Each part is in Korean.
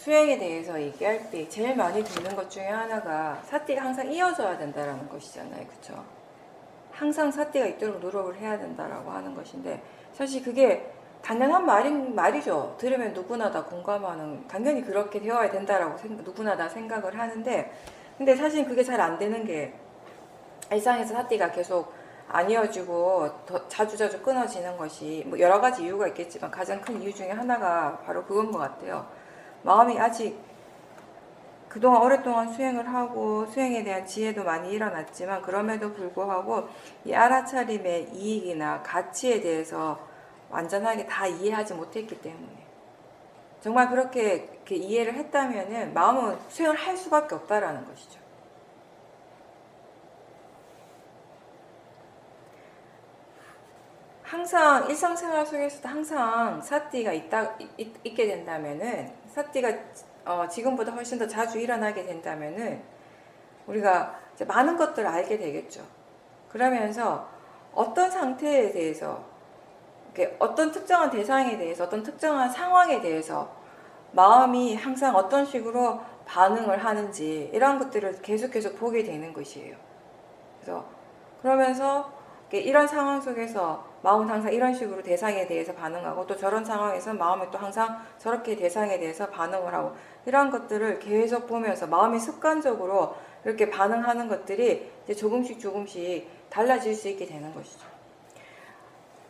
수행에 대해서 얘기할 때 제일 많이 듣는 것 중에 하나가 사띠가 항상 이어져야 된다라는 것이잖아요. 그쵸? 항상 사띠가 있도록 노력을 해야 된다라고 하는 것인데, 사실 그게 당연한 말이죠. 들으면 누구나 다 공감하는, 당연히 그렇게 되어야 된다라고 누구나 다 생각을 하는데, 근데 사실 그게 잘 안 되는 게, 일상에서 사띠가 계속 안 이어지고 더 자주자주 끊어지는 것이 뭐 여러 가지 이유가 있겠지만 가장 큰 이유 중에 하나가 바로 그건 것 같아요. 마음이 아직 그동안 오랫동안 수행을 하고 수행에 대한 지혜도 많이 일어났지만, 그럼에도 불구하고 이 알아차림의 이익이나 가치에 대해서 완전하게 다 이해하지 못했기 때문에, 정말 그렇게 이해를 했다면은 마음은 수행을 할 수밖에 없다라는 것이죠. 항상 일상생활 속에서도 항상 사띠가 있게 된다면은, 사띠가 지금보다 훨씬 더 자주 일어나게 된다면은 우리가 이제 많은 것들을 알게 되겠죠. 그러면서 어떤 상태에 대해서, 어떤 특정한 대상에 대해서, 어떤 특정한 상황에 대해서 마음이 항상 어떤 식으로 반응을 하는지, 이런 것들을 계속 보게 되는 것이에요. 그래서 그러면서 이런 상황 속에서 마음은 항상 이런 식으로 대상에 대해서 반응하고, 또 저런 상황에서 마음이 또 항상 저렇게 대상에 대해서 반응을 하고, 이런 것들을 계속 보면서 마음이 습관적으로 이렇게 반응하는 것들이 이제 조금씩 달라질 수 있게 되는 것이죠.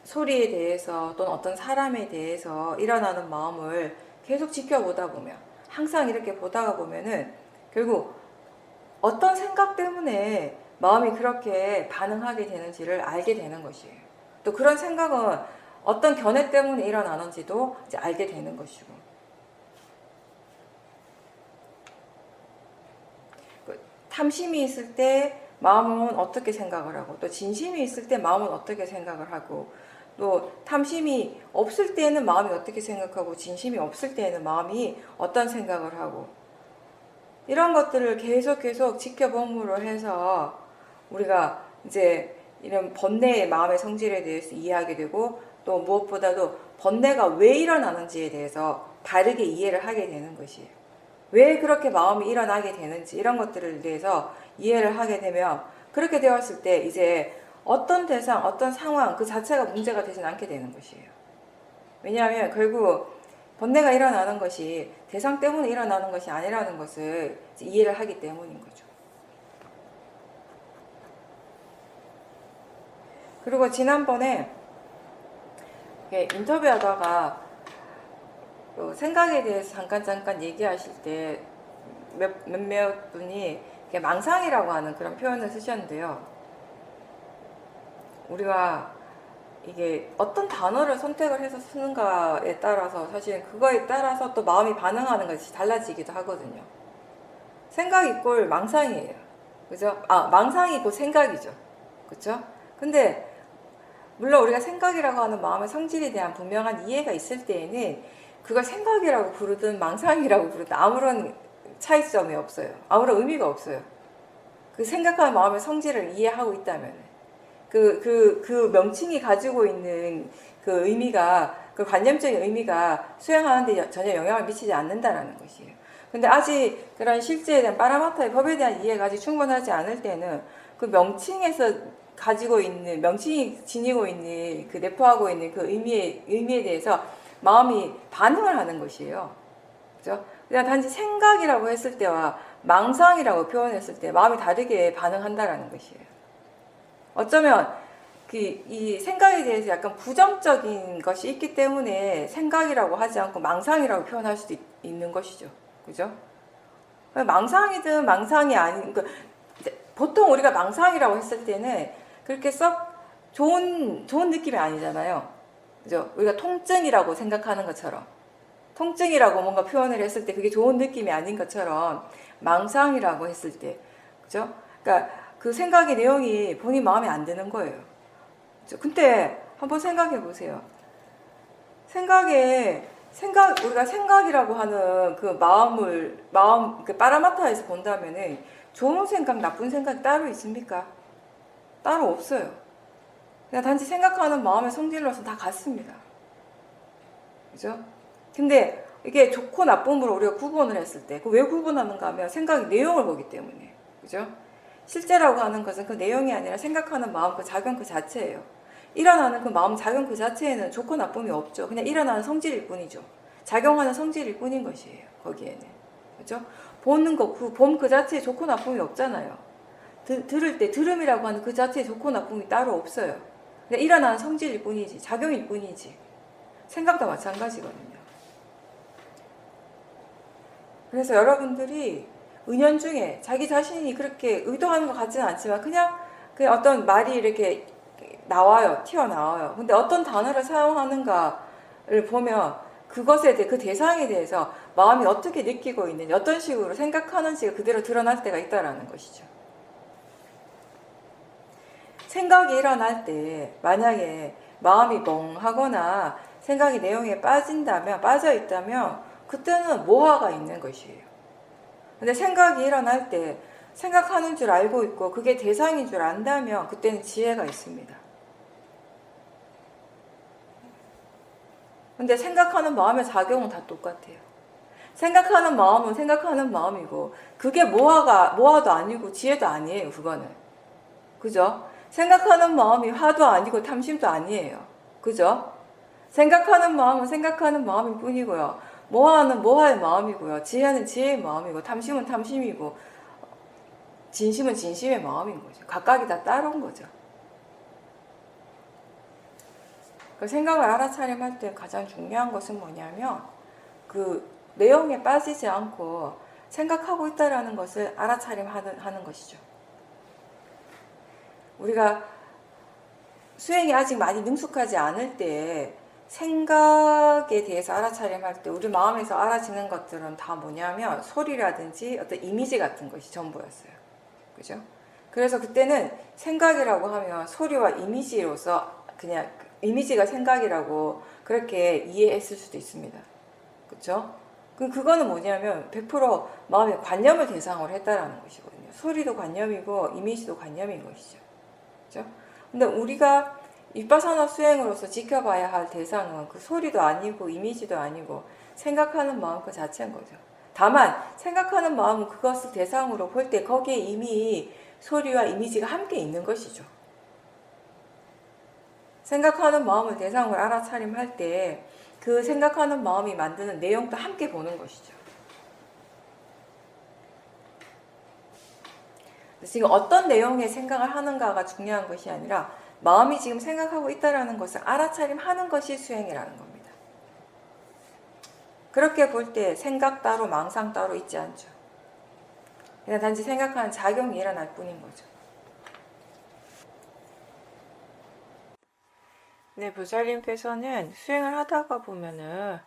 소리에 대해서 또는 어떤 사람에 대해서 일어나는 마음을 계속 지켜보다 보면, 항상 이렇게 보다가 보면은 결국 어떤 생각 때문에 마음이 그렇게 반응하게 되는지를 알게 되는 것이에요. 또 그런 생각은 어떤 견해 때문에 일어나는지도 이제 알게 되는 것이고, 탐심이 있을 때 마음은 어떻게 생각을 하고, 또 진심이 있을 때 마음은 어떻게 생각을 하고, 또 탐심이 없을 때는 마음이 어떻게 생각하고, 진심이 없을 때는 마음이 어떤 생각을 하고, 이런 것들을 계속 지켜봄으로 해서 우리가 이제 이런 번뇌의 마음의 성질에 대해서 이해하게 되고, 또 무엇보다도 번뇌가 왜 일어나는지에 대해서 바르게 이해를 하게 되는 것이에요. 왜 그렇게 마음이 일어나게 되는지, 이런 것들을 대해서 이해를 하게 되면, 그렇게 되었을 때 이제 어떤 대상, 어떤 상황 그 자체가 문제가 되진 않게 되는 것이에요. 왜냐하면 결국 번뇌가 일어나는 것이 대상 때문에 일어나는 것이 아니라는 것을 이해를 하기 때문인 거죠. 그리고 지난번에 인터뷰하다가 생각에 대해서 잠깐 얘기하실 때 몇몇 분이 망상이라고 하는 그런 표현을 쓰셨는데요. 우리가 이게 어떤 단어를 선택을 해서 쓰는가에 따라서, 사실 그거에 따라서 또 마음이 반응하는 것이 달라지기도 하거든요. 생각 이꼴 망상이에요. 그죠? 망상이 곧 생각이죠. 그죠? 근데 물론 우리가 생각이라고 하는 마음의 성질에 대한 분명한 이해가 있을 때에는 그걸 생각이라고 부르든 망상이라고 부르든 아무런 차이점이 없어요. 아무런 의미가 없어요. 그 생각하는 마음의 성질을 이해하고 있다면, 그 명칭이 가지고 있는 그 의미가, 그 관념적인 의미가 수행하는데 전혀 영향을 미치지 않는다라는 것이에요. 근데 아직 그런 실제에 대한 파라마타의 법에 대한 이해가 아직 충분하지 않을 때는 그 명칭에서 가지고 있는, 명칭이 지니고 있는, 그 내포하고 있는 그 의미에 대해서 마음이 반응을 하는 것이에요. 그죠? 그냥 단지 생각이라고 했을 때와 망상이라고 표현했을 때 마음이 다르게 반응한다라는 것이에요. 어쩌면 이 생각에 대해서 약간 부정적인 것이 있기 때문에 생각이라고 하지 않고 망상이라고 표현할 수도 있는 것이죠. 그죠? 망상이든 망상이 아닌, 보통 우리가 망상이라고 했을 때는 그렇게 썩 좋은 느낌이 아니잖아요. 그죠? 우리가 통증이라고 생각하는 것처럼, 통증이라고 뭔가 표현을 했을 때 그게 좋은 느낌이 아닌 것처럼, 망상이라고 했을 때, 그죠? 그러니까 그 생각의 내용이 본인 마음에 안 드는 거예요. 그죠? 근데 한번 생각해 보세요. 우리가 생각이라고 하는 그 그 파라마타에서 본다면은 좋은 생각, 나쁜 생각 따로 있습니까? 따로 없어요. 그냥 단지 생각하는 마음의 성질로서 다 같습니다. 그죠? 근데 이게 좋고 나쁨으로 우리가 구분을 했을 때, 그 왜 구분하는가 하면 생각의 내용을 보기 때문에. 그죠? 실제라고 하는 것은 그 내용이 아니라 생각하는 마음, 그 작용 그 자체예요. 일어나는 그 마음 작용 그 자체에는 좋고 나쁨이 없죠. 그냥 일어나는 성질일 뿐이죠. 작용하는 성질일 뿐인 것이에요. 거기에는. 그죠? 보는 것, 그 자체에 좋고 나쁨이 없잖아요. 들을 때, 들음이라고 하는 그 자체에 좋고 나쁨이 따로 없어요. 그냥 일어나는 성질일 뿐이지, 작용일 뿐이지. 생각도 마찬가지거든요. 그래서 여러분들이 은연중에 자기 자신이 그렇게 의도하는 것 같지는 않지만 그냥 어떤 말이 이렇게 나와요. 튀어나와요. 근데 어떤 단어를 사용하는가를 보면 그것에 대해, 그 대상에 대해서 마음이 어떻게 느끼고 있는지, 어떤 식으로 생각하는지가 그대로 드러날 때가 있다라는 것이죠. 생각이 일어날 때 만약에 마음이 멍하거나 생각이 내용에 빠져 있다면 그때는 모화가 있는 것이에요. 근데 생각이 일어날 때 생각하는 줄 알고 있고 그게 대상인 줄 안다면 그때는 지혜가 있습니다. 근데 생각하는 마음의 작용은 다 똑같아요. 생각하는 마음은 생각하는 마음이고 그게 모화도 아니고 지혜도 아니에요. 그거는. 그죠? 생각하는 마음이 화도 아니고 탐심도 아니에요. 그죠? 생각하는 마음은 생각하는 마음일 뿐이고요. 모화는 모화의 마음이고요. 지혜는 지혜의 마음이고 탐심은 탐심이고 진심은 진심의 마음인 거죠. 각각이 다 따로인 거죠. 그 생각을 알아차림할 때 가장 중요한 것은 뭐냐면 그 내용에 빠지지 않고 생각하고 있다라는 것을 알아차림하는 것이죠. 우리가 수행이 아직 많이 능숙하지 않을 때 생각에 대해서 알아차림할 때 우리 마음에서 알아지는 것들은 다 뭐냐면 소리라든지 어떤 이미지 같은 것이 전부였어요. 그죠? 그래서 그때는 생각이라고 하면 소리와 이미지로서 그냥 이미지가 생각이라고 그렇게 이해했을 수도 있습니다. 그렇죠? 그거는 뭐냐면 100% 마음의 관념을 대상으로 했다라는 것이거든요. 소리도 관념이고 이미지도 관념인 것이죠. 그렇죠? 근데 우리가 윗바사나 수행으로서 지켜봐야 할 대상은 그 소리도 아니고 이미지도 아니고 생각하는 마음 그 자체인 거죠. 다만 생각하는 마음은 그것을 대상으로 볼 때 거기에 이미 소리와 이미지가 함께 있는 것이죠. 생각하는 마음을 대상으로 알아차림할 때 그 생각하는 마음이 만드는 내용도 함께 보는 것이죠. 지금 어떤 내용의 생각을 하는가가 중요한 것이 아니라 마음이 지금 생각하고 있다는 것을 알아차림하는 것이 수행이라는 겁니다. 그렇게 볼 때 생각 따로 망상 따로 있지 않죠. 그냥 단지 생각하는 작용이 일어날 뿐인 거죠. 네, 보살님께서는 수행을 하다가 보면은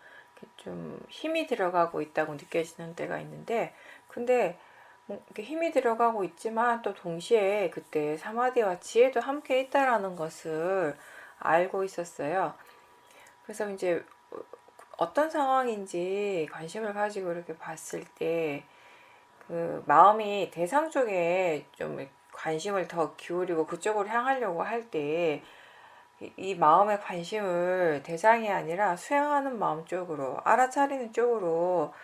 좀 힘이 들어가고 있다고 느껴지는 때가 있는데, 근데 이렇게 힘이 들어가고 있지만 또 동시에 그때 사마디와 지혜도 함께 있다라는 것을 알고 있었어요. 그래서 이제 어떤 상황인지 관심을 가지고 이렇게 봤을 때 그 마음이 대상 쪽에 좀 관심을 더 기울이고 그쪽으로 향하려고 할 때 이 마음의 관심을 대상이 아니라 수행하는 마음 쪽으로 알아차리는 쪽으로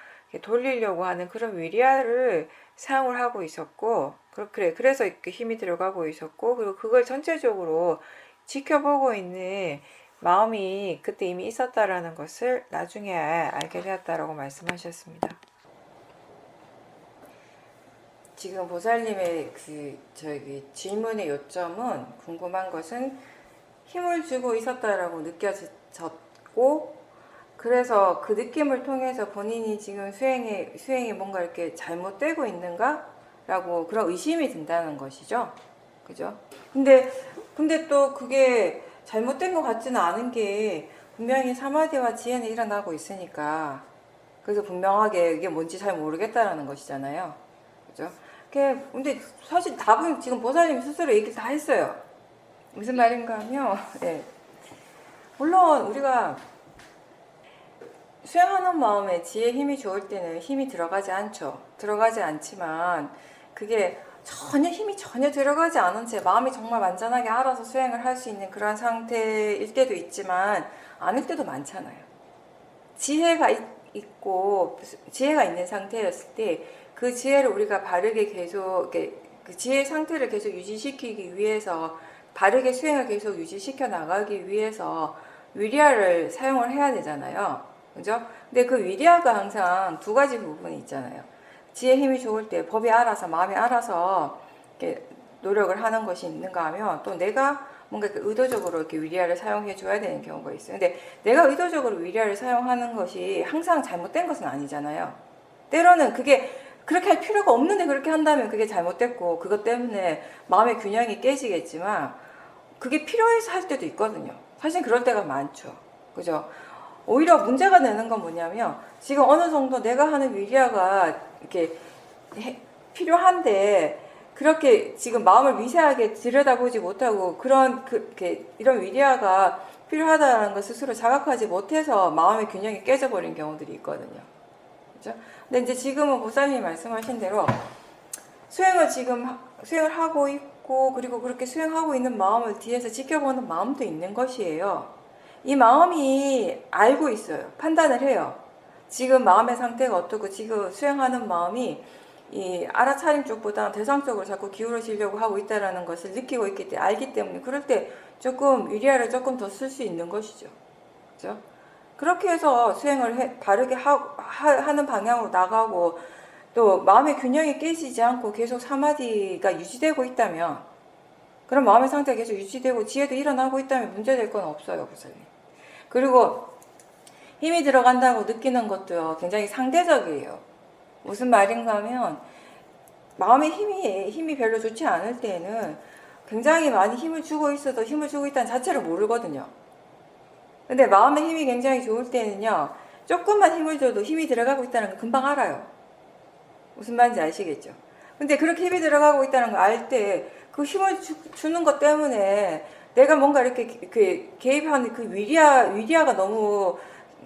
돌리려고 하는 그런 위리아를 사용을 하고 있었고, 그래서 이렇게 힘이 들어가고 있었고, 그리고 그걸 전체적으로 지켜보고 있는 마음이 그때 이미 있었다라는 것을 나중에 알게 되었다라고 말씀하셨습니다. 지금 보살님의 질문의 요점은, 궁금한 것은 힘을 주고 있었다라고 느껴졌고, 그래서 그 느낌을 통해서 본인이 지금 수행이 뭔가 이렇게 잘못되고 있는가? 라고 그런 의심이 든다는 것이죠. 그죠? 근데 또 그게 잘못된 것 같지는 않은 게 분명히 사마디와 지혜는 일어나고 있으니까, 그래서 분명하게 이게 뭔지 잘 모르겠다라는 것이잖아요. 그죠? 근데 사실 답은 지금 보살님 스스로 얘기를 다 했어요. 무슨 말인가 하면, 네. 물론 우리가 수행하는 마음에 지혜 힘이 좋을 때는 힘이 들어가지 않죠. 들어가지 않지만 그게 힘이 전혀 들어가지 않은 채 마음이 정말 완전하게 알아서 수행을 할 수 있는 그런 상태일 때도 있지만 아닐 때도 많잖아요. 지혜가 있고 지혜가 있는 상태였을 때 그 지혜를 우리가 바르게 계속 그 지혜 상태를 계속 유지시키기 위해서 바르게 수행을 계속 유지시켜 나가기 위해서 위리아를 사용을 해야 되잖아요. 그죠? 근데 그 위리아가 항상 두 가지 부분이 있잖아요. 지혜 힘이 좋을 때 법이 알아서 마음이 알아서 이렇게 노력을 하는 것이 있는가 하면 또 내가 뭔가 의도적으로 이렇게 위리아를 사용해 줘야 되는 경우가 있어요. 근데 내가 의도적으로 위리아를 사용하는 것이 항상 잘못된 것은 아니잖아요. 때로는 그게 그렇게 할 필요가 없는데 그렇게 한다면 그게 잘못됐고 그것 때문에 마음의 균형이 깨지겠지만 그게 필요해서 할 때도 있거든요. 사실 그럴 때가 많죠. 그죠? 오히려 문제가 되는 건 뭐냐면 지금 어느 정도 내가 하는 위리아가 이렇게 필요한데 그렇게 지금 마음을 미세하게 들여다보지 못하고 이런 위리아가 필요하다는 걸 스스로 자각하지 못해서 마음의 균형이 깨져버린 경우들이 있거든요. 그죠? 근데 이제 지금은 보살님이 말씀하신 대로 수행을 하고 있고 그리고 그렇게 수행하고 있는 마음을 뒤에서 지켜보는 마음도 있는 것이에요. 이 마음이 알고 있어요. 판단을 해요. 지금 마음의 상태가 어떻고 지금 수행하는 마음이 이 알아차림 쪽보다 대상 쪽으로 자꾸 기울어지려고 하고 있다는 것을 느끼고 있기 때문에 알기 때문에 그럴 때 조금 위리아를 조금 더 쓸 수 있는 것이죠. 그죠? 그렇게 해서 수행을 바르게 하는 방향으로 나가고 또 마음의 균형이 깨지지 않고 계속 사마디가 유지되고 있다면 그런 마음의 상태가 계속 유지되고 지혜도 일어나고 있다면 문제될 건 없어요, 보살님. 그리고 힘이 들어간다고 느끼는 것도요, 굉장히 상대적이에요. 무슨 말인가 하면 마음의 힘이 별로 좋지 않을 때에는 굉장히 많이 힘을 주고 있어도 힘을 주고 있다는 자체를 모르거든요. 근데 마음의 힘이 굉장히 좋을 때는요, 조금만 힘을 줘도 힘이 들어가고 있다는 걸 금방 알아요. 무슨 말인지 아시겠죠? 근데 그렇게 힘이 들어가고 있다는 걸 알 때 그 힘을 주는 것 때문에 내가 뭔가 이렇게 개입하는 그 위리아가 너무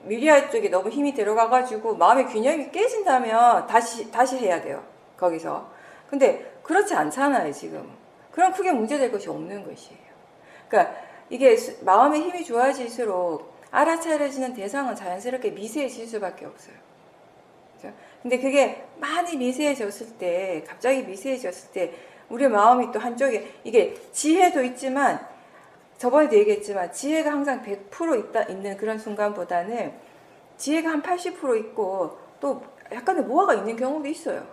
위리아 쪽에 너무 힘이 들어가가지고 마음의 균형이 깨진다면 다시 해야 돼요. 거기서. 근데 그렇지 않잖아요, 지금. 그럼 크게 문제될 것이 없는 것이에요. 그러니까 이게 마음의 힘이 좋아질수록 알아차려지는 대상은 자연스럽게 미세해질 수밖에 없어요. 그죠? 근데 그게 많이 미세해졌을 때, 갑자기 미세해졌을 때, 우리 마음이 또 한쪽에, 이게 지혜도 있지만, 저번에도 얘기했지만, 지혜가 항상 100% 있는 그런 순간보다는, 지혜가 한 80% 있고, 또 약간의 모아가 있는 경우도 있어요.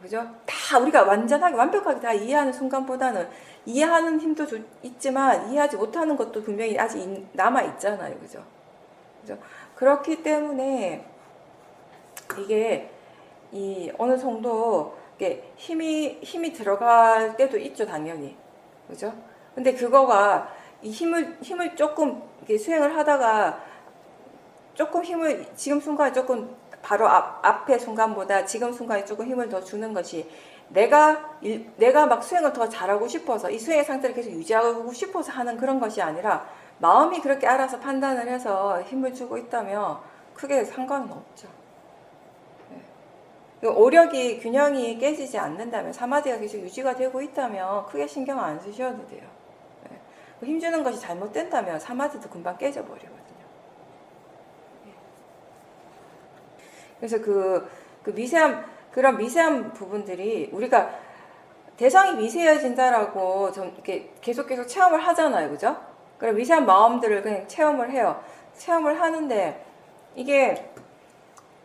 그죠? 다 우리가 완벽하게 다 이해하는 순간보다는, 이해하는 힘도 있지만, 이해하지 못하는 것도 분명히 아직 남아있잖아요. 그죠? 그죠? 그렇기 때문에, 이게, 어느 정도, 힘이 들어갈 때도 있죠, 당연히. 그죠? 근데 그거가 이 힘을 조금 수행을 하다가 조금 지금 순간에 조금 바로 앞의 순간보다 지금 순간에 조금 힘을 더 주는 것이 내가 막 수행을 더 잘하고 싶어서 이 수행의 상태를 계속 유지하고 싶어서 하는 그런 것이 아니라 마음이 그렇게 알아서 판단을 해서 힘을 주고 있다면 크게 상관은 없죠. 오력이 균형이 깨지지 않는다면 사마디가 계속 유지가 되고 있다면 크게 신경 안 쓰셔도 돼요. 힘주는 것이 잘못된다면 사마디도 금방 깨져버리거든요. 그래서 그런 미세한 부분들이 우리가 대상이 미세해진다라고 좀 이렇게 계속 체험을 하잖아요. 그죠? 그런 미세한 마음들을 그냥 체험을 해요. 체험을 하는데 이게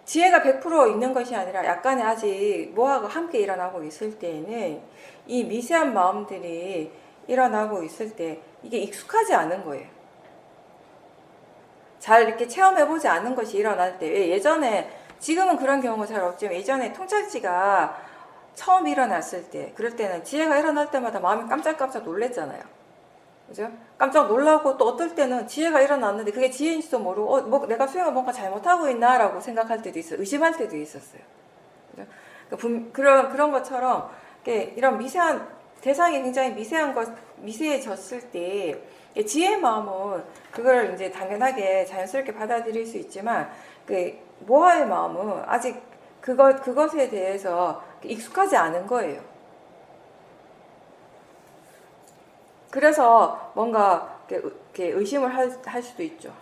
지혜가 100% 있는 것이 아니라 약간의 아직 모아가 함께 일어나고 있을 때에는 이 미세한 마음들이 일어나고 있을 때 이게 익숙하지 않은 거예요. 잘 이렇게 체험해보지 않은 것이 일어날 때 예전에 지금은 그런 경우가 잘 없지만 예전에 통찰지가 처음 일어났을 때 그럴 때는 지혜가 일어날 때마다 마음이 깜짝깜짝 놀랬잖아요. 그죠? 깜짝 놀라고 또 어떨 때는 지혜가 일어났는데 그게 지혜인지도 모르고 내가 수행을 뭔가 잘못하고 있나라고 생각할 때도 있어요. 의심할 때도 있었어요. 그죠? 그런 것처럼 이런 미세한 대상이 굉장히 미세해졌을 때 지혜의 마음은 그걸 이제 당연하게 자연스럽게 받아들일 수 있지만 모하의 마음은 아직 그것에 대해서 익숙하지 않은 거예요. 그래서 뭔가 이렇게 의심을 할 수도 있죠.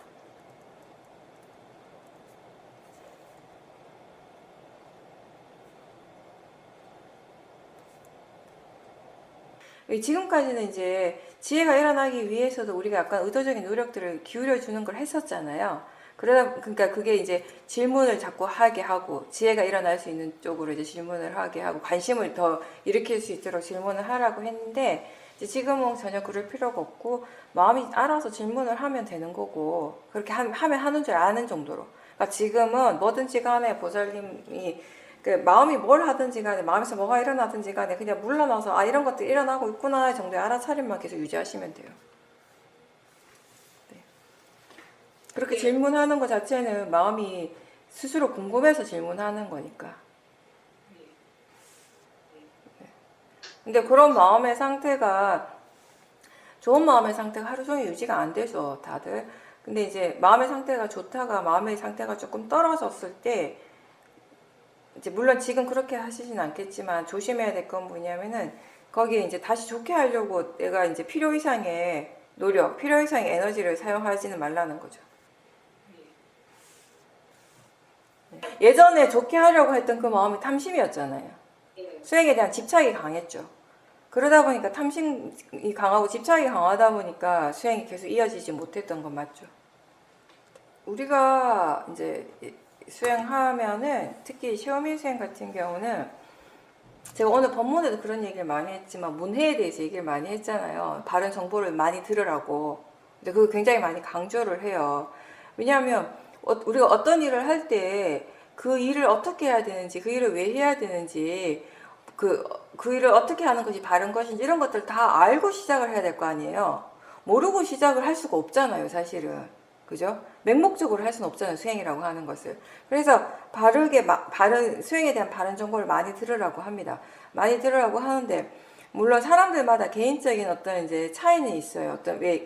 지금까지는 이제 지혜가 일어나기 위해서도 우리가 약간 의도적인 노력들을 기울여 주는 걸 했었잖아요. 그러니까 그게 이제 질문을 자꾸 하게 하고, 지혜가 일어날 수 있는 쪽으로 이제 질문을 하게 하고, 관심을 더 일으킬 수 있도록 질문을 하라고 했는데, 이제 지금은 전혀 그럴 필요가 없고, 마음이 알아서 질문을 하면 되는 거고, 그렇게 하면 하는 줄 아는 정도로. 그러니까 지금은 뭐든지 간에 보살님이 그 마음이 뭘 하든지 간에, 마음에서 뭐가 일어나든지 간에 그냥 물러나서 아, 이런 것들이 일어나고 있구나 정도의 알아차림만 계속 유지하시면 돼요. 네. 그렇게 네. 질문하는 것 자체는 마음이 스스로 궁금해서 질문하는 거니까. 근데 그런 마음의 상태가, 좋은 마음의 상태가 하루 종일 유지가 안 돼서 다들. 근데 이제 마음의 상태가 좋다가 마음의 상태가 조금 떨어졌을 때, 이제 물론 지금 그렇게 하시진 않겠지만 조심해야 될 건 뭐냐면은, 거기에 이제 다시 좋게 하려고 내가 이제 필요 이상의 노력, 필요 이상의 에너지를 사용하지는 말라는 거죠. 예전에 좋게 하려고 했던 그 마음이 탐심이었잖아요. 수행에 대한 집착이 강했죠. 그러다 보니까 탐심이 강하고 집착이 강하다 보니까 수행이 계속 이어지지 못했던 건 맞죠. 우리가 이제 수행하면은, 특히 시오미 수행 같은 경우는, 제가 오늘 본문에도 그런 얘기를 많이 했지만 문해에 대해서 얘기를 많이 했잖아요. 바른 정보를 많이 들으라고. 근데 그거 굉장히 많이 강조를 해요. 왜냐하면 우리가 어떤 일을 할 때 그 일을 어떻게 해야 되는지, 그 일을 왜 해야 되는지, 그 일을 어떻게 하는 것이 바른 것인지, 이런 것들 다 알고 시작을 해야 될 거 아니에요. 모르고 시작을 할 수가 없잖아요, 사실은. 그죠? 맹목적으로 할 수는 없잖아요, 수행이라고 하는 것을. 그래서 바른 수행에 대한 바른 정보를 많이 들으라고 합니다. 많이 들으라고 하는데, 물론 사람들마다 개인적인 어떤 이제 차이는 있어요.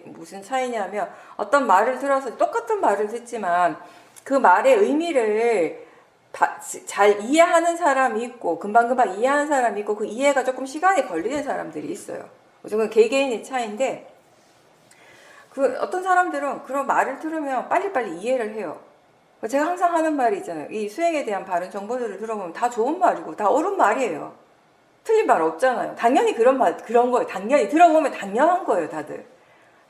무슨 차이냐면, 어떤 말을 들어서 똑같은 말을 듣지만 그 말의 의미를 잘 이해하는 사람이 있고, 금방금방 이해하는 사람이 있고, 그 이해가 조금 시간이 걸리는 사람들이 있어요. 그건 개개인의 차이인데, 어떤 사람들은 그런 말을 들으면 빨리빨리 이해를 해요. 제가 항상 하는 말이 있잖아요. 이 수행에 대한 바른 정보들을 들어보면 다 좋은 말이고, 다 옳은 말이에요. 틀린 말 없잖아요. 당연히 그런 거예요. 당연히 들어보면 당연한 거예요, 다들.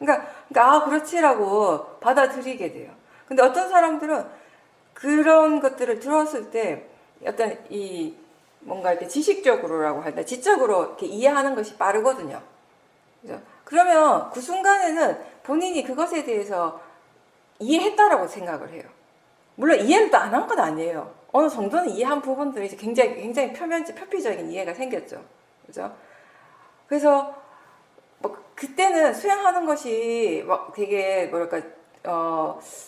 그러니까 그렇지라고 받아들이게 돼요. 근데 어떤 사람들은 그런 것들을 들었을 때 어떤 뭔가 이렇게 지식적으로라고 할까, 지적으로 이렇게 이해하는 것이 빠르거든요. 그죠? 그러면 그 순간에는 본인이 그것에 대해서 이해했다라고 생각을 해요. 물론 이해를 또 안 한 건 아니에요. 어느 정도는 이해한 부분들이 이제 굉장히 표피적인 이해가 생겼죠. 그죠? 그래서 그때는 수행하는 것이 막 되게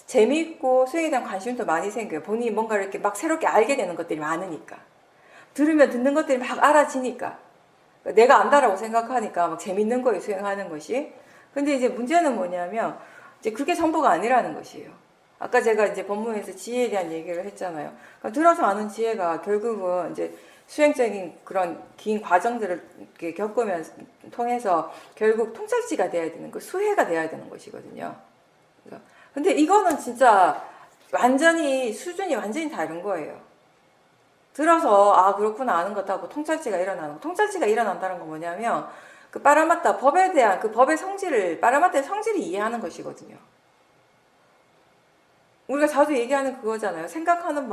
재미있고 수행에 대한 관심도 많이 생겨요. 본인이 뭔가를 이렇게 막 새롭게 알게 되는 것들이 많으니까. 들으면 듣는 것들이 막 알아지니까. 내가 안다라고 생각하니까 막 재밌는 거예요, 수행하는 것이. 근데 이제 문제는 뭐냐면, 이제 그게 전부가 아니라는 것이에요. 아까 제가 이제 본문에서 지혜에 대한 얘기를 했잖아요. 그러니까 들어서 아는 지혜가 결국은 이제 수행적인 그런 긴 과정들을 이렇게 겪으면서 통해서 결국 통찰지가 돼야 되는 거, 수혜가 돼야 되는 것이거든요. 근데 이거는 진짜 수준이 완전히 다른 거예요. 들어서 그렇구나 아는 것하고 통찰지가 일어나는 거. 통찰지가 일어난다는 건 뭐냐면 법에 대한 그 법의 성질을, 빠라마타의 성질을 이해하는 것이거든요. 우리가 자주 얘기하는 그거잖아요. 생각하는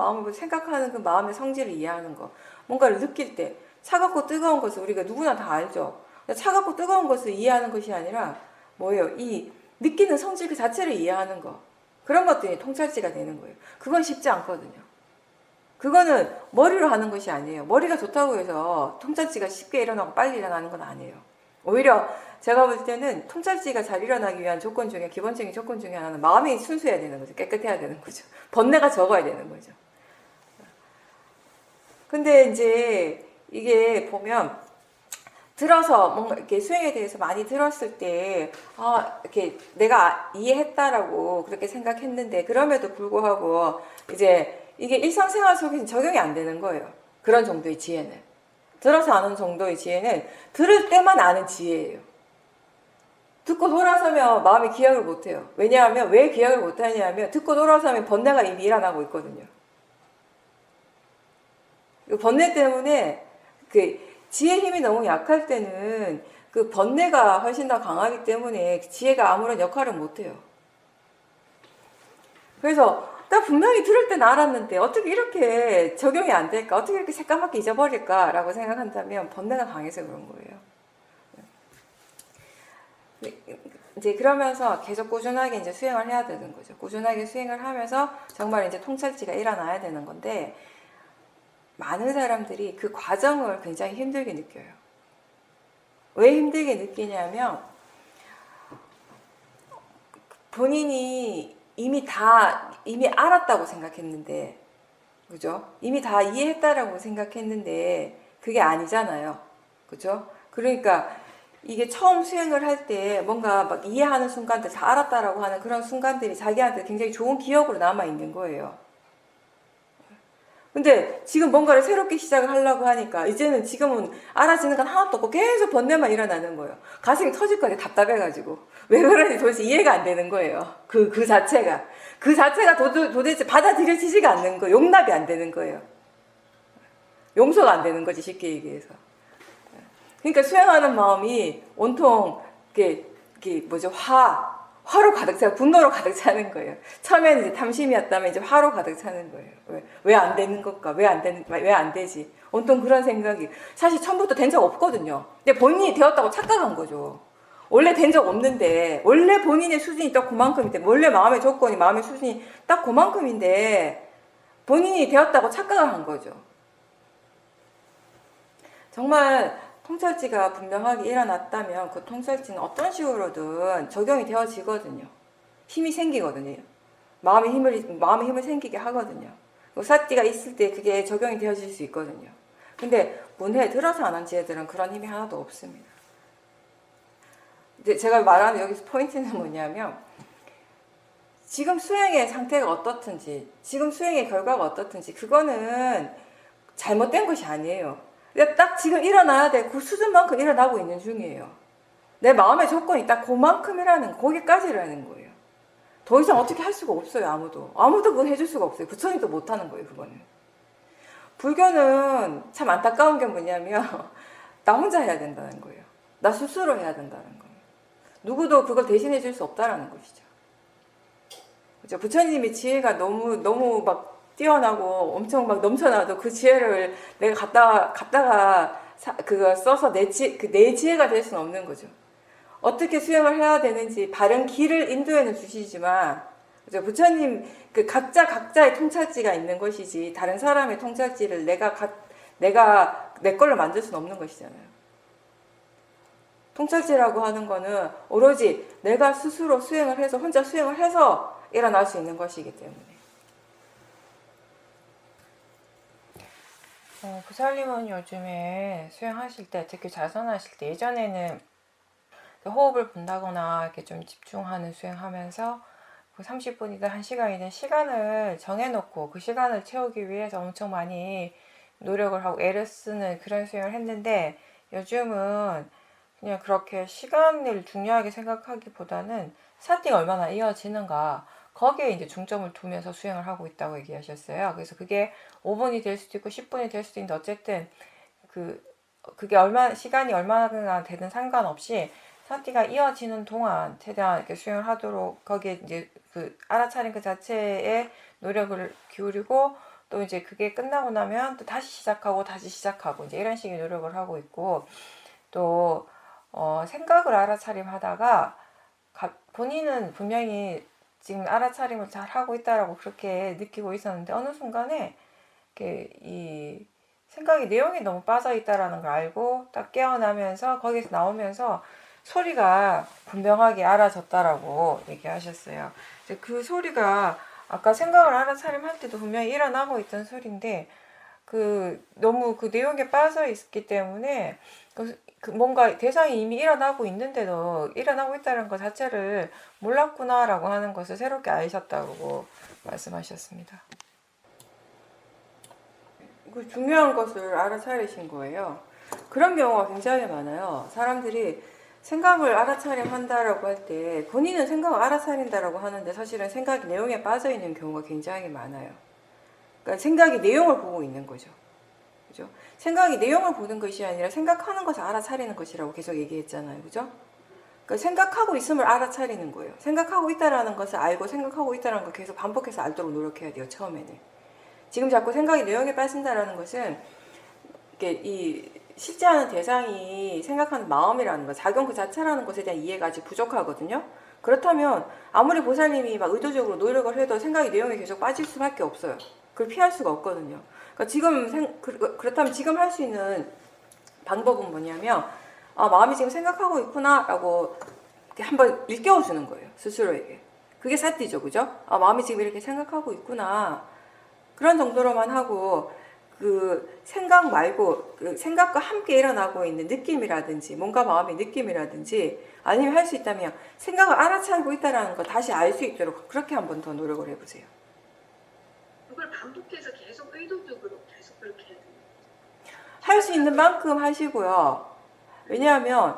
그 마음의 성질을 이해하는 거. 뭔가를 느낄 때 차갑고 뜨거운 것을 우리가 누구나 다 알죠. 차갑고 뜨거운 것을 이해하는 것이 아니라 뭐예요? 이 느끼는 성질 그 자체를 이해하는 거. 그런 것들이 통찰지가 되는 거예요. 그건 쉽지 않거든요. 그거는 머리로 하는 것이 아니에요. 머리가 좋다고 해서 통찰지가 쉽게 일어나고 빨리 일어나는 건 아니에요. 오히려 제가 볼 때는 통찰지가 잘 일어나기 위한 기본적인 조건 중에 하나는 마음이 순수해야 되는 거죠. 깨끗해야 되는 거죠. 번뇌가 적어야 되는 거죠. 근데 이제 이게 보면 들어서 뭔가 이렇게 수행에 대해서 많이 들었을 때, 이렇게 내가 이해했다라고 그렇게 생각했는데, 그럼에도 불구하고 이제 이게 일상생활 속에서 적용이 안 되는 거예요. 그런 정도의 지혜는. 들어서 아는 정도의 지혜는 들을 때만 아는 지혜예요. 듣고 돌아서면 마음이 기억을 못해요. 왜냐하면, 왜 기억을 못하냐면, 듣고 돌아서면 번뇌가 이미 일어나고 있거든요. 번뇌 때문에 지혜 힘이 너무 약할 때는 그 번뇌가 훨씬 더 강하기 때문에 지혜가 아무런 역할을 못해요. 그래서 나 분명히 들을 땐 알았는데 어떻게 이렇게 적용이 안 될까? 어떻게 이렇게 새까맣게 잊어버릴까? 라고 생각한다면 번뇌가 강해서 그런 거예요. 이제 그러면서 계속 꾸준하게 이제 수행을 해야 되는 거죠. 꾸준하게 수행을 하면서 정말 이제 통찰지가 일어나야 되는 건데, 많은 사람들이 그 과정을 굉장히 힘들게 느껴요. 왜 힘들게 느끼냐면, 본인이 이미 알았다고 생각했는데, 그죠? 이미 다 이해했다라고 생각했는데, 그게 아니잖아요. 그죠? 그러니까, 이게 처음 수행을 할 때 뭔가 막 이해하는 순간들, 다 알았다라고 하는 그런 순간들이 자기한테 굉장히 좋은 기억으로 남아있는 거예요. 근데 지금 뭔가를 새롭게 시작을 하려고 하니까 이제는 지금은 알아지는 건 하나도 없고 계속 번뇌만 일어나는 거예요. 가슴이 터질 거예요. 답답해가지고. 왜 그런지 도대체 이해가 안 되는 거예요. 그 자체가. 그 자체가 도대체 받아들여지지가 않는 거예요. 용납이 안 되는 거예요. 용서가 안 되는 거지, 쉽게 얘기해서. 그러니까 수행하는 마음이 온통 화로 가득 차, 분노로 가득 차는 거예요. 처음에는 이제 탐심이었다면 이제 화로 가득 차는 거예요. 왜 안 되는 걸까? 왜 안 되지? 온통 그런 생각이. 사실 처음부터 된 적 없거든요. 근데 본인이 되었다고 착각한 거죠. 원래 된 적 없는데, 원래 본인의 수준이 딱 그만큼인데, 원래 마음의 조건이, 마음의 수준이 딱 그만큼인데, 본인이 되었다고 착각을 한 거죠. 정말 통찰지가 분명하게 일어났다면 그 통찰지는 어떤 식으로든 적용이 되어지거든요. 힘이 생기거든요. 마음의 힘을 생기게 하거든요. 사띠가 있을 때 그게 적용이 되어질 수 있거든요. 근데 문해에 들어서 안 한 지혜들은 그런 힘이 하나도 없습니다. 이제 제가 말하는 여기서 포인트는 뭐냐면, 지금 수행의 상태가 어떻든지, 지금 수행의 결과가 어떻든지, 그거는 잘못된 것이 아니에요. 딱 지금 일어나야 돼. 그 수준만큼 일어나고 있는 중이에요. 내 마음의 조건이 딱 그만큼이라는, 거기까지라는 거예요. 더 이상 어떻게 할 수가 없어요, 아무도. 아무도 그건 해줄 수가 없어요. 부처님도 못하는 거예요, 그거는. 불교는 참 안타까운 게 뭐냐면, 나 혼자 해야 된다는 거예요. 나 스스로 해야 된다는 거예요. 누구도 그걸 대신해 줄 수 없다라는 것이죠. 그죠? 부처님의 지혜가 너무 막 뛰어나고 엄청 막 넘쳐나도 그 지혜를 내가 갖다가 그거 써서 내 지혜가 될 수는 없는 거죠. 어떻게 수행을 해야 되는지 바른 길을 인도해는 주시지만, 그죠? 부처님 그 각자의 통찰지가 있는 것이지 다른 사람의 통찰지를 내가 내 걸로 만들 수는 없는 것이잖아요. 통찰지라고 하는 거는 오로지 내가 스스로 수행을 해서, 혼자 수행을 해서 일어날 수 있는 것이기 때문에. 부살님은 요즘에 수행하실 때, 특히 자선하실 때, 예전에는 호흡을 본다거나 이렇게 좀 집중하는 수행하면서 30분이든 1시간이든 시간을 정해놓고 그 시간을 채우기 위해서 엄청 많이 노력을 하고 애를 쓰는 그런 수행을 했는데, 요즘은 그냥 그렇게 시간을 중요하게 생각하기보다는 사티가 얼마나 이어지는가, 거기에 이제 중점을 두면서 수행을 하고 있다고 얘기하셨어요. 그래서 그게 5분이 될 수도 있고 10분이 될 수도 있는데, 어쨌든 그게 시간이 얼마나 되든 상관없이 사티가 이어지는 동안 최대한 이렇게 수행을 하도록, 거기에 이제 그 알아차림 그 자체에 노력을 기울이고, 또 이제 그게 끝나고 나면 또 다시 시작하고 이제 이런 식의 노력을 하고 있고, 또 생각을 알아차림하다가 본인은 분명히 지금 알아차림을 잘 하고 있다라고 그렇게 느끼고 있었는데, 어느 순간에 이 생각이 내용이 너무 빠져 있다라는 걸 알고 딱 깨어나면서 거기서 나오면서 소리가 분명하게 알아졌다라고 얘기하셨어요. 이제 그 소리가 아까 생각을 알아차림할 때도 분명히 일어나고 있던 소리인데, 너무 그 내용에 빠져 있기 때문에 뭔가 대상이 이미 일어나고 있는데도 일어나고 있다는 것 자체를 몰랐구나라고 하는 것을 새롭게 아셨다고 말씀하셨습니다. 그 중요한 것을 알아차리신 거예요. 그런 경우가 굉장히 많아요. 사람들이 생각을 알아차림한다라고 할 때 본인은 생각을 알아차린다라고 하는데 사실은 생각이 내용에 빠져 있는 경우가 굉장히 많아요. 그러니까 생각이 내용을 보고 있는 거죠. 그죠? 생각이 내용을 보는 것이 아니라 생각하는 것을 알아차리는 것이라고 계속 얘기했잖아요. 그죠? 그러니까 생각하고 있음을 알아차리는 거예요. 생각하고 있다라는 것을 알고 생각하고 있다라는 걸 계속 반복해서 알도록 노력해야 돼요. 처음에는. 지금 자꾸 생각이 내용에 빠진다라는 것은 이게 이 실제하는 대상이 생각하는 마음이라는 것, 작용 그 자체라는 것에 대한 이해가 아직 부족하거든요. 그렇다면 아무리 보살님이 막 의도적으로 노력을 해도 생각이 내용에 계속 빠질 수밖에 없어요. 그걸 피할 수가 없거든요. 그러니까 지금 그렇다면 지금 할 수 있는 방법은 뭐냐면 마음이 지금 생각하고 있구나라고 한번 일깨워주는 거예요. 스스로에게. 그게 사티죠, 그죠? 마음이 지금 이렇게 생각하고 있구나. 그런 정도로만 하고 그 생각 말고 그 생각과 함께 일어나고 있는 느낌이라든지 뭔가 마음의 느낌이라든지 아니면 할 수 있다면 생각을 알아차리고 있다는 거 다시 알 수 있도록 그렇게 한 번 더 노력을 해보세요. 그걸 반복해서 계속 의도적으로 계속 그렇게 해야 돼요. 할 수 있는 만큼 하시고요. 왜냐하면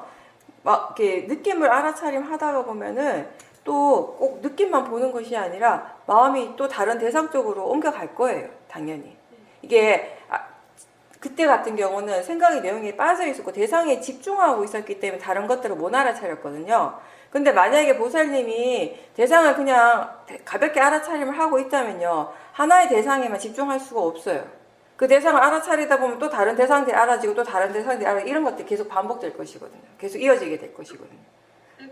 막 이렇게 느낌을 알아차림 하다가 보면은 또 꼭 느낌만 보는 것이 아니라 마음이 또 다른 대상 쪽으로 옮겨갈 거예요. 당연히. 이게 그때 같은 경우는 생각의 내용에 빠져 있었고 대상에 집중하고 있었기 때문에 다른 것들을 못 알아차렸거든요. 근데 만약에 보살님이 대상을 그냥 가볍게 알아차림을 하고 있다면요. 하나의 대상에만 집중할 수가 없어요. 그 대상을 알아차리다 보면 또 다른 대상들이 알아지고 또 다른 대상들이 알아지고 이런 것들이 계속 반복될 것이거든요. 계속 이어지게 될 것이거든요.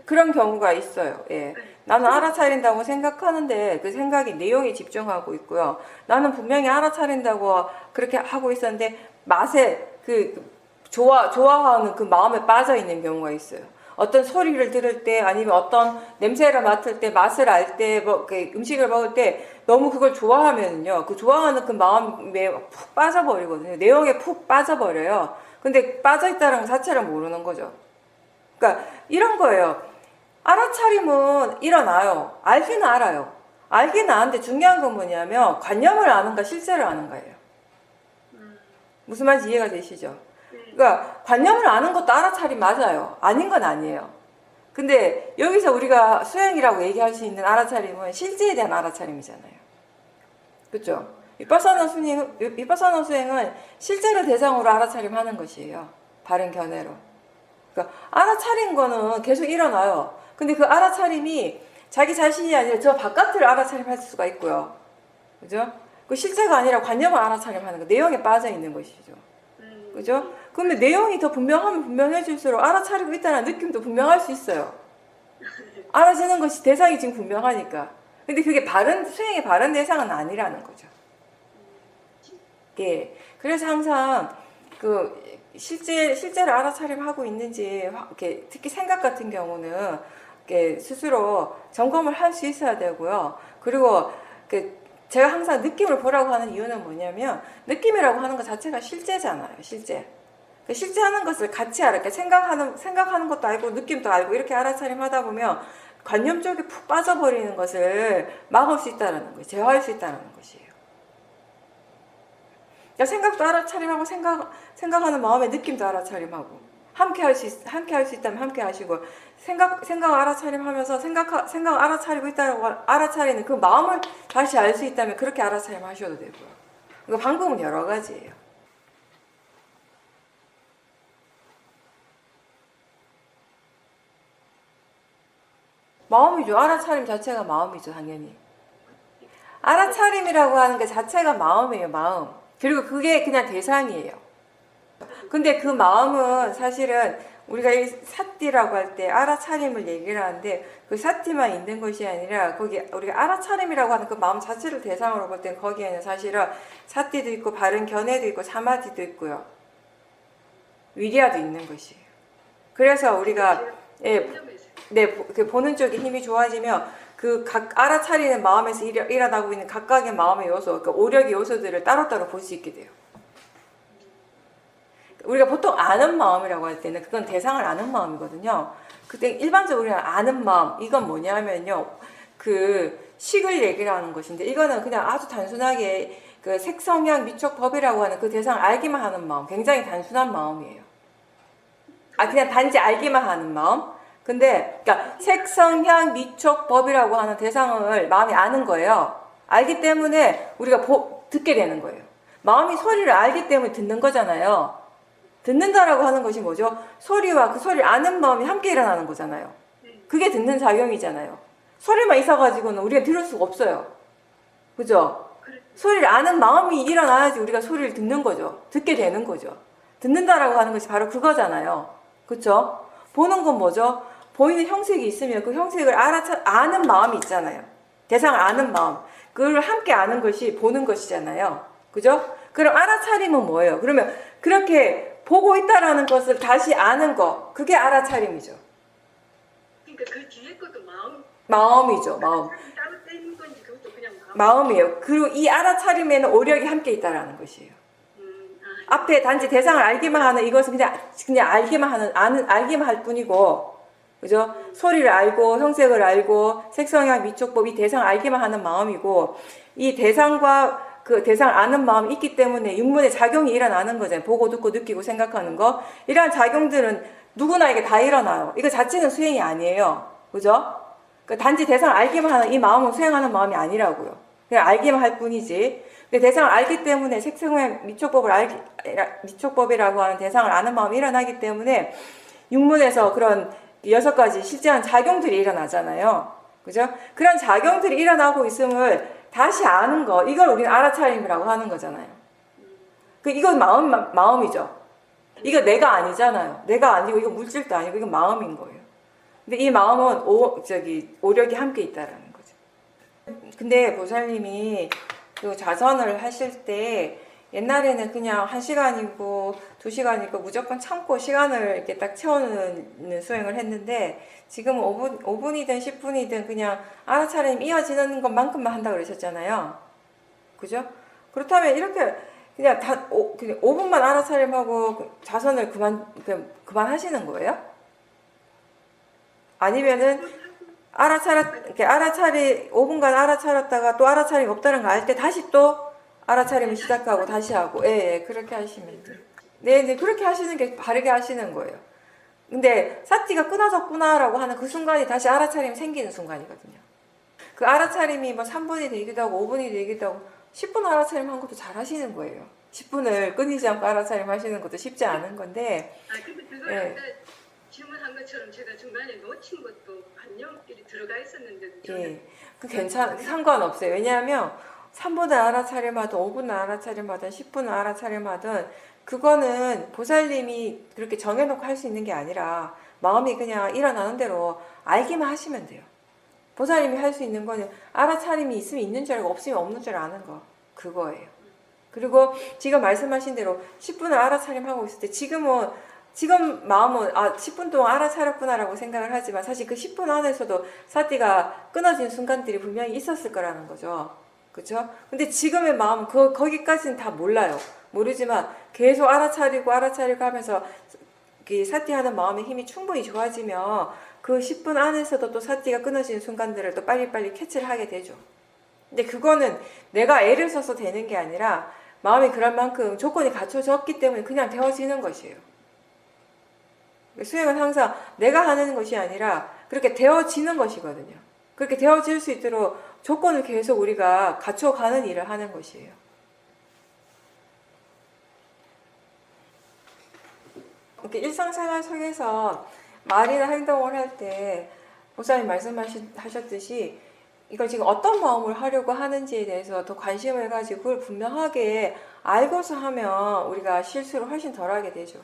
그런 경우가 있어요. 예. 나는 알아차린다고 생각하는데 그 생각이 내용에 집중하고 있고요. 나는 분명히 알아차린다고 그렇게 하고 있었는데 맛에 좋아하는 그 마음에 빠져 있는 경우가 있어요. 어떤 소리를 들을 때 아니면 어떤 냄새를 맡을 때 맛을 알 때 뭐 음식을 먹을 때 너무 그걸 좋아하면요. 그 좋아하는 그 마음에 푹 빠져버리거든요. 내용에 푹 빠져버려요. 근데 빠져있다는 것 자체를 모르는 거죠. 그러니까 이런 거예요. 알아차림은 일어나요. 알기는 알아요. 알기는 아는데 중요한 건 뭐냐면 관념을 아는가 실제를 아는가예요. 무슨 말인지 이해가 되시죠? 그러니까 관념을 아는 것도 알아차림 맞아요. 아닌 건 아니에요. 근데 여기서 우리가 수행이라고 얘기할 수 있는 알아차림은 실제에 대한 알아차림이잖아요. 그렇죠? 위파사나 수행은 실제를 대상으로 알아차림하는 것이에요. 바른 견해로. 그러니까 알아차린 거는 계속 일어나요. 근데 그 알아차림이 자기 자신이 아니라 저 바깥을 알아차림할 수가 있고요. 그죠? 그 실제가 아니라 관념을 알아차림하는 거, 내용에 빠져 있는 것이죠. 그죠? 그러면 내용이 더 분명하면 분명해질수록 알아차리고 있다는 느낌도 분명할 수 있어요. 알아지는 것이 대상이 지금 분명하니까. 근데 그게 수행의 바른 대상은 아니라는 거죠. 예. 그래서 항상 실제를 알아차림하고 있는지, 이렇게 특히 생각 같은 경우는 이렇게 스스로 점검을 할 수 있어야 되고요. 그리고 제가 항상 느낌을 보라고 하는 이유는 뭐냐면, 느낌이라고 하는 것 자체가 실제잖아요, 실제. 실제 하는 것을 같이 알아. 생각하는 것도 알고, 느낌도 알고, 이렇게 알아차림하다 보면, 관념 쪽에 푹 빠져버리는 것을 막을 수 있다는 거예요. 제어할 수 있다는 것이에요. 그러니까 생각도 알아차림하고, 생각하는 마음의 느낌도 알아차림하고, 함께 할 수 있다면 함께 하시고, 생각을 알아차림하면서 생각을 알아차리고 있다고 알아차리는 그 마음을 다시 알 수 있다면 그렇게 알아차림 하셔도 되고요. 그 방법은 여러 가지예요. 마음이죠. 알아차림 자체가 마음이죠, 당연히. 알아차림이라고 하는 게 자체가 마음이에요, 마음. 그리고 그게 그냥 대상이에요. 근데 그 마음은 사실은 우리가 이 사띠라고 할 때 알아차림을 얘기를 하는데 그 사띠만 있는 것이 아니라 거기 우리가 알아차림이라고 하는 그 마음 자체를 대상으로 볼 땐 거기에는 사실은 사띠도 있고 바른 견해도 있고 사마디도 있고요. 위리아도 있는 것이에요. 그래서 우리가 보는 쪽에 힘이 좋아지면 그 각 알아차리는 마음에서 일어나고 있는 각각의 마음의 요소, 그러니까 오력의 요소들을 따로따로 볼 수 있게 돼요. 우리가 보통 아는 마음이라고 할 때는 그건 대상을 아는 마음이거든요. 그때 일반적으로 우리가 아는 마음, 이건 뭐냐면요. 그 식을 얘기를 하는 것인데 이거는 그냥 아주 단순하게 그 색성향 미촉 법이라고 하는 그 대상을 알기만 하는 마음, 굉장히 단순한 마음이에요. 그냥 단지 알기만 하는 마음. 근데 그러니까 색성향 미촉 법이라고 하는 대상을 마음이 아는 거예요. 알기 때문에 우리가 듣게 되는 거예요. 마음이 소리를 알기 때문에 듣는 거잖아요. 듣는다라고 하는 것이 뭐죠? 소리와 그 소리를 아는 마음이 함께 일어나는 거잖아요. 그게 듣는 작용이잖아요. 소리만 있어가지고는 우리가 들을 수가 없어요. 그죠? 소리를 아는 마음이 일어나야지 우리가 소리를 듣는 거죠. 듣게 되는 거죠. 듣는다라고 하는 것이 바로 그거잖아요. 그쵸? 보는 건 뭐죠? 보이는 형색이 있으면 그 형색을 아는 마음이 있잖아요. 대상을 아는 마음. 그걸 함께 아는 것이 보는 것이잖아요. 그죠? 그럼 알아차림은 뭐예요? 그러면 그렇게 보고 있다라는 것을 다시 아는 거. 그게 알아차림이죠. 그러니까 그 뒤에 것도 마음이죠. 마음. 따로 떼는 건지 그것도 그냥 마음이에요. 그리고 이 알아차림에는 오력이 함께 있다라는 것이에요. 앞에 단지 대상을 알기만 하는 이것은 그냥 알기만 할 뿐이고, 그죠? 소리를 알고, 형색을 알고, 색성향, 미촉법, 이 대상을 알기만 하는 마음이고, 이 대상과 그 대상을 아는 마음이 있기 때문에 육문의 작용이 일어나는 거잖아요. 보고, 듣고, 느끼고, 생각하는 거. 이러한 작용들은 누구나에게 다 일어나요. 이거 자체는 수행이 아니에요. 그죠? 단지 대상을 알기만 하는 이 마음은 수행하는 마음이 아니라고요. 그냥 알기만 할 뿐이지. 근데 대상을 알기 때문에 색성향, 미촉법이라고 하는 대상을 아는 마음이 일어나기 때문에 육문에서 그런 6가지 실제한 작용들이 일어나잖아요. 그죠? 그런 작용들이 일어나고 있음을 다시 아는 거, 이걸 우리는 알아차림이라고 하는 거잖아요. 이건 마음이죠. 이거 내가 아니잖아요. 내가 아니고, 이거 물질도 아니고, 이건 마음인 거예요. 근데 이 마음은 오력이 함께 있다라는 거죠. 근데 보살님이 그 자선을 하실 때 옛날에는 그냥 1시간이고 2시간이고 무조건 참고 시간을 이렇게 딱 채우는 수행을 했는데 지금은 5분이든 10분이든 그냥 알아차림 이어지는 것만큼만 한다고 그러셨잖아요. 그죠? 그렇다면 이렇게 그냥 5분만 알아차림하고 자선을 그만 하시는 거예요? 아니면은 5분간 알아차렸다가 또 알아차림이 없다는 거 알 때 다시 또 알아차림을 시작하고 다시 하고, 예, 그렇게 하시면 돼요. 네, 그렇게 하시는 게 바르게 하시는 거예요. 근데 사티가 끊어졌구나라고 하는 그 순간이 다시 알아차림이 생기는 순간이거든요. 그 알아차림이 뭐 3분이 되기도 하고 5분이 되기도 하고 10분 알아차림 한 것도 잘 하시는 거예요. 10분을 끊이지 않고 알아차림 하시는 것도 쉽지 않은 건데. 근데 그걸 예. 질문한 것처럼 제가 중간에 놓친 것도 반영끼리 들어가 있었는데 예, 상관없어요. 왜냐하면 3분을 알아차림하든 5분을 알아차림하든 10분을 알아차림하든 그거는 보살님이 그렇게 정해놓고 할 수 있는 게 아니라 마음이 그냥 일어나는 대로 알기만 하시면 돼요. 보살님이 할 수 있는 거는 알아차림이 있으면 있는 줄 알고 없으면 없는 줄 아는 거, 그거예요. 그리고 지금 말씀하신 대로 10분을 알아차림하고 있을 때 지금 마음은 10분 동안 알아차렸구나라고 생각을 하지만 사실 그 10분 안에서도 사티가 끊어진 순간들이 분명히 있었을 거라는 거죠. 그렇죠? 근데 지금의 마음은 거기까지는 다 몰라요. 모르지만 계속 알아차리고 하면서 사티하는 마음의 힘이 충분히 좋아지면 그 10분 안에서도 또 사티가 끊어지는 순간들을 또 빨리빨리 캐치를 하게 되죠. 근데 그거는 내가 애를 써서 되는 게 아니라 마음이 그럴 만큼 조건이 갖춰졌기 때문에 그냥 되어지는 것이에요. 수행은 항상 내가 하는 것이 아니라 그렇게 되어지는 것이거든요. 그렇게 되어질 수 있도록 조건을 계속 우리가 갖춰가는 일을 하는 것이에요. 이렇게 일상생활 속에서 말이나 행동을 할 때 보살님 말씀하셨듯이 이걸 지금 어떤 마음을 하려고 하는지에 대해서 더 관심을 가지고 그걸 분명하게 알고서 하면 우리가 실수를 훨씬 덜 하게 되죠.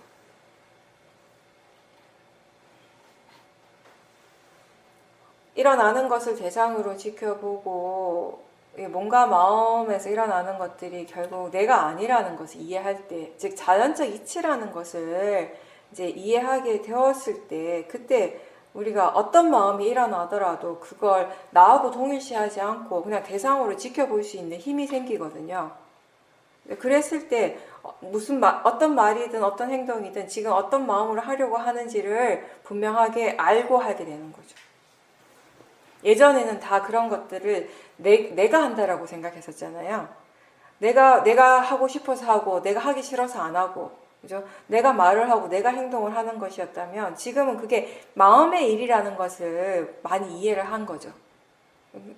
일어나는 것을 대상으로 지켜보고 뭔가 마음에서 일어나는 것들이 결국 내가 아니라는 것을 이해할 때, 즉 자연적 이치라는 것을 이제 이해하게 되었을 때, 그때 우리가 어떤 마음이 일어나더라도 그걸 나하고 동일시하지 않고 그냥 대상으로 지켜볼 수 있는 힘이 생기거든요. 그랬을 때 어떤 말이든 어떤 행동이든 지금 어떤 마음으로 하려고 하는지를 분명하게 알고 하게 되는 거죠. 예전에는 다 그런 것들을 내가 한다라고 생각했었잖아요. 내가 하고 싶어서 하고, 내가 하기 싫어서 안 하고, 그죠? 내가 말을 하고, 내가 행동을 하는 것이었다면, 지금은 그게 마음의 일이라는 것을 많이 이해를 한 거죠.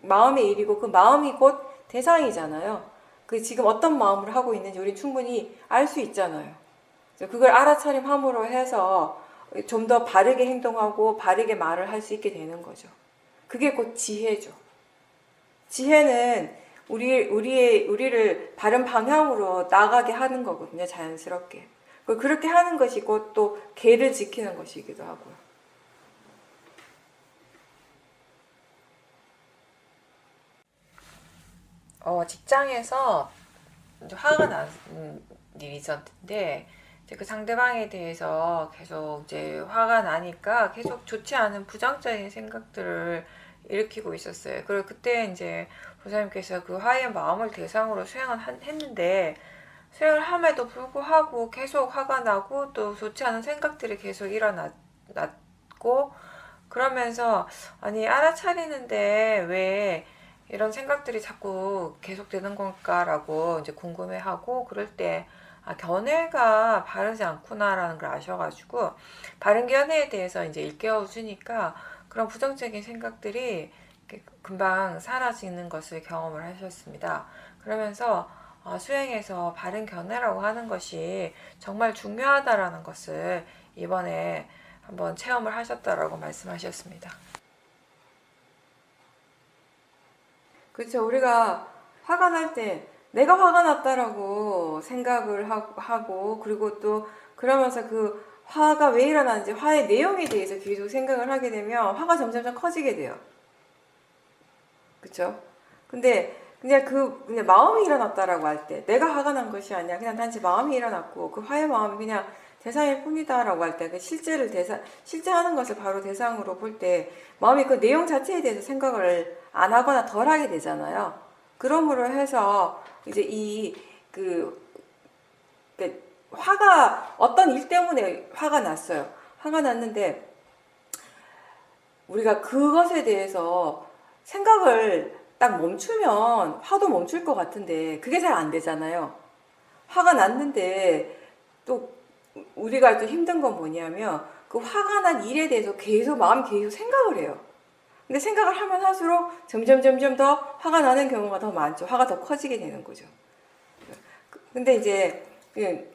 마음의 일이고, 그 마음이 곧 대상이잖아요. 그 지금 어떤 마음으로 하고 있는지 우리 충분히 알 수 있잖아요. 그래서 그걸 알아차림함으로 해서 좀 더 바르게 행동하고 바르게 말을 할 수 있게 되는 거죠. 그게 곧 지혜죠. 지혜는 우리를 바른 방향으로 나가게 하는 거거든요. 자연스럽게. 그렇게 하는 것이 곧 또 계를 지키는 것이기도 하고요. 직장에서 이제 화가 난 일이 있었는데 이제 그 상대방에 대해서 계속 이제 화가 나니까 계속 좋지 않은 부정적인 생각들을 일으키고 있었어요. 그리고 그때 이제 보사님께서 그 화의 마음을 대상으로 했는데 수행을 함에도 불구하고 계속 화가 나고 또 좋지 않은 생각들이 계속 일어났고 그러면서 아니 알아차리는데 왜 이런 생각들이 자꾸 계속되는 걸까라고 이제 궁금해하고 그럴 때 견해가 바르지 않구나라는 걸 아셔가지고 바른 견해에 대해서 이제 일깨워 주니까 그런 부정적인 생각들이 금방 사라지는 것을 경험을 하셨습니다. 그러면서 수행에서 바른 견해라고 하는 것이 정말 중요하다라는 것을 이번에 한번 체험을 하셨다라고 말씀하셨습니다. 그렇죠. 우리가 화가 날 때 내가 화가 났다라고 생각을 하고 그리고 또 그러면서 그 화가 왜 일어나는지 화의 내용에 대해서 계속 생각을 하게 되면 화가 점점 커지게 돼요. 그렇죠? 근데 그냥 마음이 일어났다라고 할 때 내가 화가 난 것이 아니라 그냥 단지 마음이 일어났고 그 화의 마음이 그냥 대상일 뿐이다라고 할 때 그 실제 하는 것을 바로 대상으로 볼 때 마음이 그 내용 자체에 대해서 생각을 안 하거나 덜 하게 되잖아요. 그러므로 해서 이제 화가 어떤 일 때문에 화가 났어요. 화가 났는데 우리가 그것에 대해서 생각을 딱 멈추면 화도 멈출 것 같은데 그게 잘 안 되잖아요. 화가 났는데 또 우리가 또 힘든 건 뭐냐면 그 화가 난 일에 대해서 마음이 계속 생각을 해요. 근데 생각을 하면 할수록 점점 더 화가 나는 경우가 더 많죠. 화가 더 커지게 되는 거죠. 근데 이제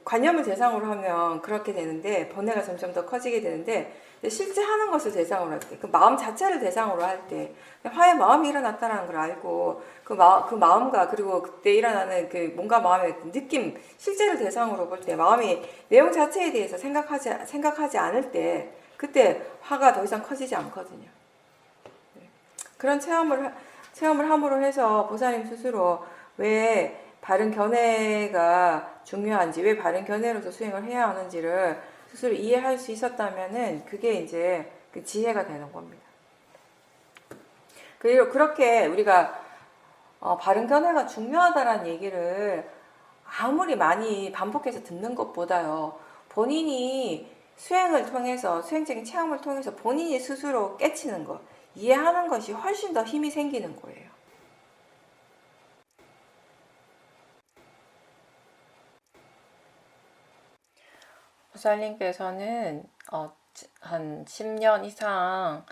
관념을 대상으로 하면 그렇게 되는데 번뇌가 점점 더 커지게 되는데 실제 하는 것을 대상으로 할 때, 그 마음 자체를 대상으로 할 때 화의 마음이 일어났다는 걸 알고 그 마음과 그리고 그때 일어나는 그 뭔가 마음의 느낌 실제를 대상으로 볼 때 마음이 내용 자체에 대해서 생각하지 않을 때 그때 화가 더 이상 커지지 않거든요. 그런 체험을 함으로 해서 보사님 스스로 왜 바른 견해가 중요한지, 왜 바른 견해로서 수행을 해야 하는지를 스스로 이해할 수 있었다면은 그게 이제 그 지혜가 되는 겁니다. 그리고 그렇게 우리가 바른 견해가 중요하다라는 얘기를 아무리 많이 반복해서 듣는 것보다요, 본인이 수행을 통해서, 수행적인 체험을 통해서 본인이 스스로 깨치는 것, 이해하는 것이 훨씬 더 힘이 생기는 거예요. 보살님께서는 한 10년 이상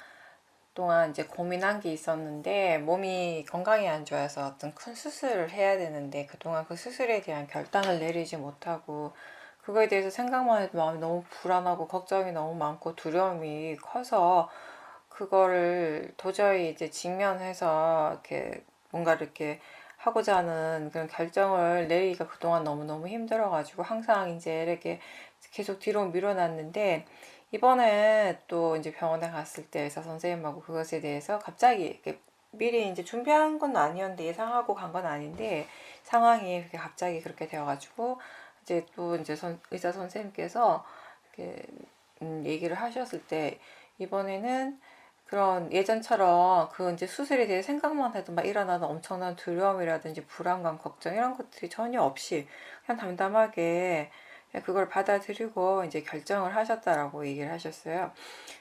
동안 이제 고민한 게 있었는데 몸이 건강이 안 좋아서 어떤 큰 수술을 해야 되는데 그동안 그 수술에 대한 결단을 내리지 못하고 그거에 대해서 생각만 해도 마음이 너무 불안하고 걱정이 너무 많고 두려움이 커서 그거를 도저히 이제 직면해서 이렇게 뭔가 이렇게 하고자 하는 그런 결정을 내리기가 그동안 너무너무 힘들어가지고 항상 이제 이렇게 계속 뒤로 밀어놨는데 이번에 또 이제 병원에 갔을 때 의사 선생님하고 그것에 대해서 갑자기 이렇게 미리 이제 준비한 건 아니었는데 예상하고 간 건 아닌데 상황이 그렇게 갑자기 그렇게 되어가지고 이제 또 이제 의사 선생님께서 이렇게 얘기를 하셨을 때 이번에는 그런 예전처럼 그 이제 수술에 대해 생각만 해도 막 일어나는 엄청난 두려움이라든지 불안감, 걱정 이런 것들이 전혀 없이 그냥 담담하게 그걸 받아들이고 이제 결정을 하셨다라고 얘기를 하셨어요.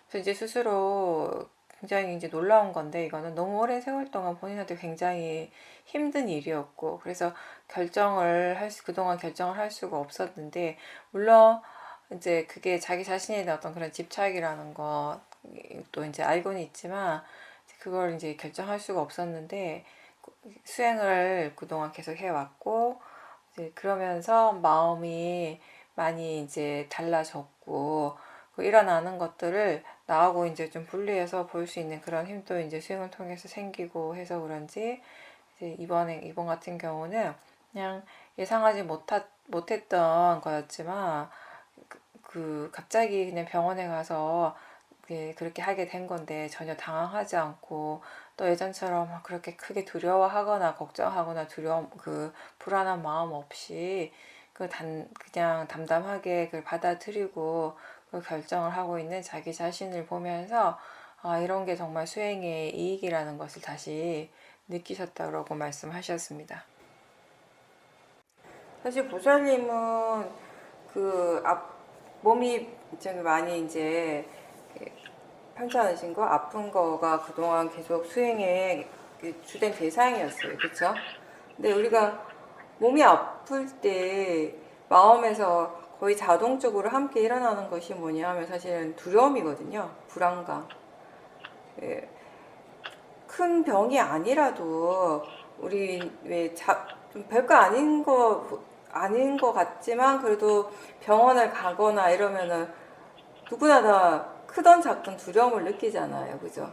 그래서 이제 스스로 굉장히 이제 놀라운 건데 이거는 너무 오랜 세월 동안 본인한테 굉장히 힘든 일이었고 그래서 그동안 결정을 할 수가 없었는데 물론 이제 그게 자기 자신에 대한 어떤 그런 집착이라는 거 또 이제 알고는 있지만 그걸 이제 결정할 수가 없었는데 수행을 그동안 계속 해왔고, 이제 그러면서 마음이 많이 이제 달라졌고, 그 일어나는 것들을 나하고 이제 좀 분리해서 볼 수 있는 그런 힘도 이제 수행을 통해서 생기고 해서 그런지, 이제 이번 같은 경우는 그냥 예상하지 못했던 거였지만, 갑자기 그냥 병원에 가서 그렇게 하게 된 건데 전혀 당황하지 않고 또 예전처럼 막 그렇게 크게 두려워하거나 걱정하거나 불안한 마음 없이 그냥 담담하게 그걸 받아들이고 그 결정을 하고 있는 자기 자신을 보면서 이런 게 정말 수행의 이익이라는 것을 다시 느끼셨다고 말씀하셨습니다. 사실 보살님은 몸이 많이 이제 편찮으신 거, 아픈 거가 그동안 계속 수행의 주된 대상이었어요. 그쵸? 근데 우리가 몸이 아플 때 마음에서 거의 자동적으로 함께 일어나는 것이 뭐냐 하면 사실은 두려움이거든요. 불안감. 예. 큰 병이 아니라도 우리 좀 별거 아닌 거 같지만 그래도 병원을 가거나 이러면은 누구나 다 크던 작던 두려움을 느끼잖아요. 그죠?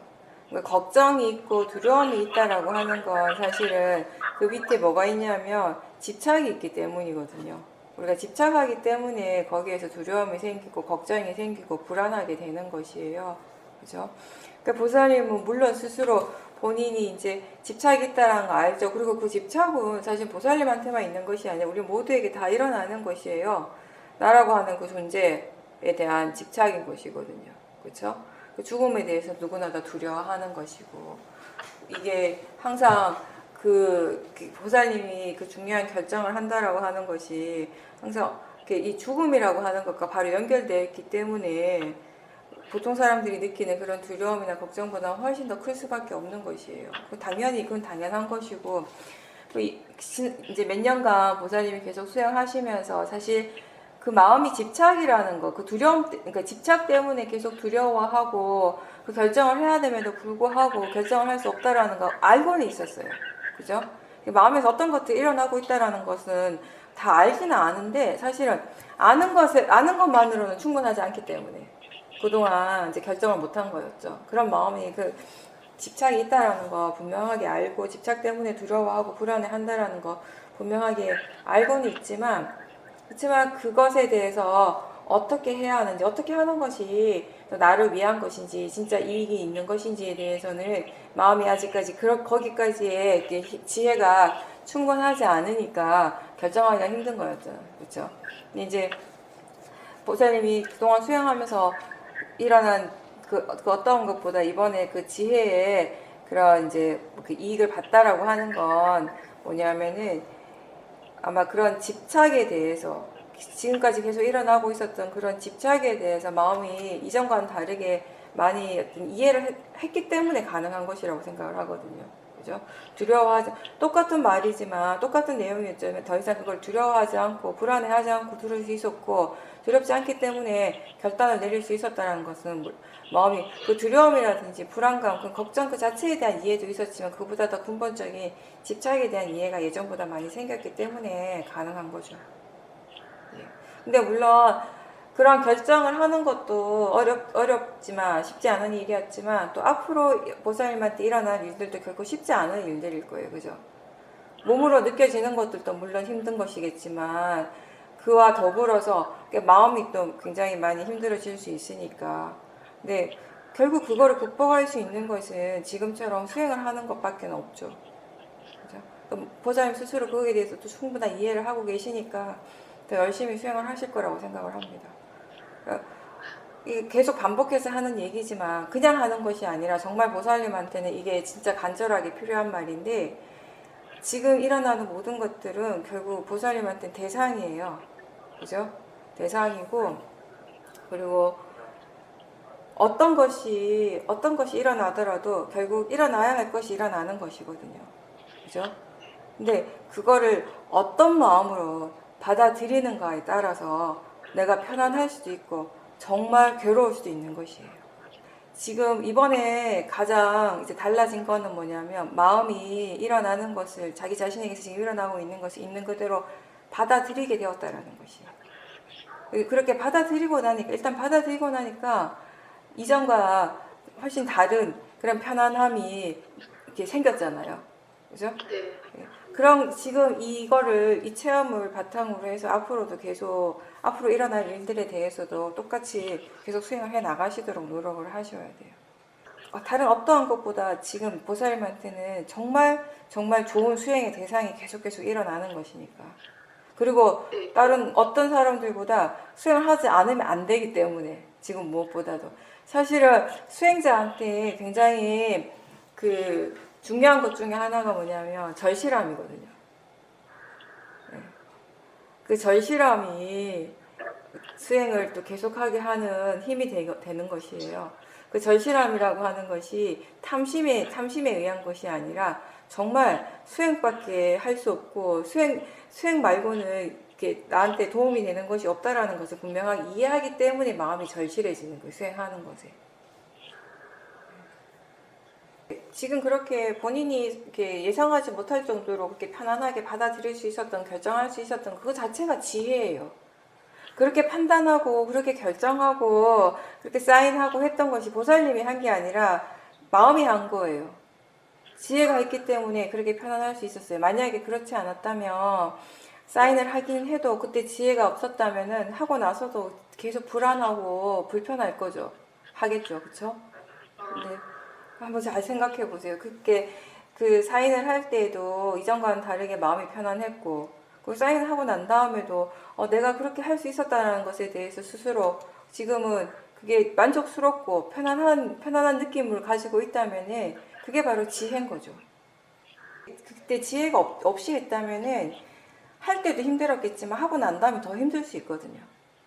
그러니까 걱정이 있고 두려움이 있다라고 하는 건 사실은 그 밑에 뭐가 있냐면 집착이 있기 때문이거든요. 우리가 집착하기 때문에 거기에서 두려움이 생기고 걱정이 생기고 불안하게 되는 것이에요. 그죠? 그러니까 보살님은 물론 스스로 본인이 이제 집착이 있다는 거 알죠. 그리고 그 집착은 사실 보살님한테만 있는 것이 아니라 우리 모두에게 다 일어나는 것이에요. 나라고 하는 그 존재에 대한 집착인 것이거든요. 그렇죠? 그 죽음에 대해서 누구나 다 두려워하는 것이고 이게 항상 그 보살님이 그 중요한 결정을 한다라고 하는 것이 항상 이 죽음이라고 하는 것과 바로 연결되어 있기 때문에 보통 사람들이 느끼는 그런 두려움이나 걱정보다 훨씬 더 클 수밖에 없는 것이에요. 당연히 그건 당연한 것이고 이제 몇 년간 보살님이 계속 수행하시면서 사실 그 마음이 집착이라는 거, 그 두려움, 그러니까 집착 때문에 계속 두려워하고 그 결정을 해야 됨에도 불구하고 결정을 할 수 없다라는 거 알고는 있었어요. 그죠? 마음에서 어떤 것들이 일어나고 있다라는 것은 다 알기는 아는데 사실은 아는 것만으로는 충분하지 않기 때문에 그동안 이제 결정을 못한 거였죠. 그런 마음이 집착이 있다라는 거 분명하게 알고 집착 때문에 두려워하고 불안해한다라는 거 분명하게 알고는 있지만 그렇지만 그것에 대해서 어떻게 해야 하는지 어떻게 하는 것이 나를 위한 것인지 진짜 이익이 있는 것인지에 대해서는 마음이 아직까지 거기까지의 지혜가 충분하지 않으니까 결정하기가 힘든 거였죠. 그렇죠? 이제 보살님이 그동안 수행하면서 일어난 그 어떤 것보다 이번에 그 지혜의 그런 이제 그 이익을 봤다라고 하는 건 뭐냐면은 아마 그런 집착에 대해서 지금까지 계속 일어나고 있었던 그런 집착에 대해서 마음이 이전과는 다르게 많이 이해를 했기 때문에 가능한 것이라고 생각을 하거든요. 그죠? 똑같은 말이지만 똑같은 내용이었지만 더 이상 그걸 두려워하지 않고 불안해하지 않고 들을 수 있었고 두렵지 않기 때문에 결단을 내릴 수 있었다는 것은 마음이 그 두려움이라든지 불안감, 그 걱정 그 자체에 대한 이해도 있었지만 그보다 더 근본적인 집착에 대한 이해가 예전보다 많이 생겼기 때문에 가능한 거죠. 예. 근데 물론 그런 결정을 하는 것도 어렵지만 쉽지 않은 일이었지만 또 앞으로 보살님한테 일어날 일들도 결코 쉽지 않은 일들일 거예요. 그죠? 몸으로 느껴지는 것들도 물론 힘든 것이겠지만 그와 더불어서 마음이 또 굉장히 많이 힘들어질 수 있으니까 근데 결국 그거를 극복할 수 있는 것은 지금처럼 수행을 하는 것밖에 없죠. 그죠? 보살님 스스로 그거에 대해서 또 충분한 이해를 하고 계시니까 더 열심히 수행을 하실 거라고 생각을 합니다. 계속 반복해서 하는 얘기지만 그냥 하는 것이 아니라 정말 보살님한테는 이게 진짜 간절하게 필요한 말인데 지금 일어나는 모든 것들은 결국 보살님한테는 대상이에요. 그죠? 대상이고 그리고 어떤 것이 일어나더라도 결국 일어나야 할 것이 일어나는 것이거든요. 그죠? 근데 그거를 어떤 마음으로 받아들이는가에 따라서 내가 편안할 수도 있고 정말 괴로울 수도 있는 것이에요. 지금 이번에 가장 이제 달라진 거는 뭐냐면 마음이 일어나는 것을 자기 자신에게서 지금 일어나고 있는 것을 있는 그대로 받아들이게 되었다라는 것이에요. 그렇게 받아들이고 나니까 일단 받아들이고 나니까 이전과 훨씬 다른 그런 편안함이 이렇게 생겼잖아요. 그죠? 네. 그럼 지금 이거를 이 체험을 바탕으로 해서 앞으로도 계속 앞으로 일어날 일들에 대해서도 똑같이 계속 수행을 해 나가시도록 노력을 하셔야 돼요. 다른 어떠한 것보다 지금 보살님한테는 정말 정말 좋은 수행의 대상이 계속 일어나는 것이니까. 그리고 네. 다른 어떤 사람들보다 수행을 하지 않으면 안 되기 때문에 지금 무엇보다도 사실은 수행자한테 굉장히 그 중요한 것 중에 하나가 뭐냐면 절실함이거든요. 네. 그 절실함이 수행을 또 계속하게 하는 힘이 되는 것이에요. 그 절실함이라고 하는 것이 탐심에 의한 것이 아니라 정말 수행밖에 할 수 없고 수행 말고는 이렇게 나한테 도움이 되는 것이 없다라는 것을 분명하게 이해하기 때문에 마음이 절실해지는 거예요. 수행하는 것에. 지금 그렇게 본인이 이렇게 예상하지 못할 정도로 그렇게 편안하게 받아들일 수 있었던, 결정할 수 있었던 그거 자체가 지혜예요. 그렇게 판단하고 그렇게 결정하고 그렇게 사인하고 했던 것이 보살님이 한 게 아니라 마음이 한 거예요. 지혜가 있기 때문에 그렇게 편안할 수 있었어요. 만약에 그렇지 않았다면 사인을 하긴 해도 그때 지혜가 없었다면은 하고 나서도 계속 불안하고 불편할 거죠. 하겠죠. 그쵸? 네. 한번 잘 생각해 보세요. 그게 그 사인을 할 때에도 이전과는 다르게 마음이 편안했고, 그 사인을 하고 난 다음에도 내가 그렇게 할 수 있었다는 것에 대해서 스스로 지금은 그게 만족스럽고 편안한 느낌을 가지고 있다면은 그게 바로 지혜인 거죠. 그때 지혜가 없이 했다면은 할 때도 힘들었겠지만 하고 난 다음에 더 힘들 수 있거든요.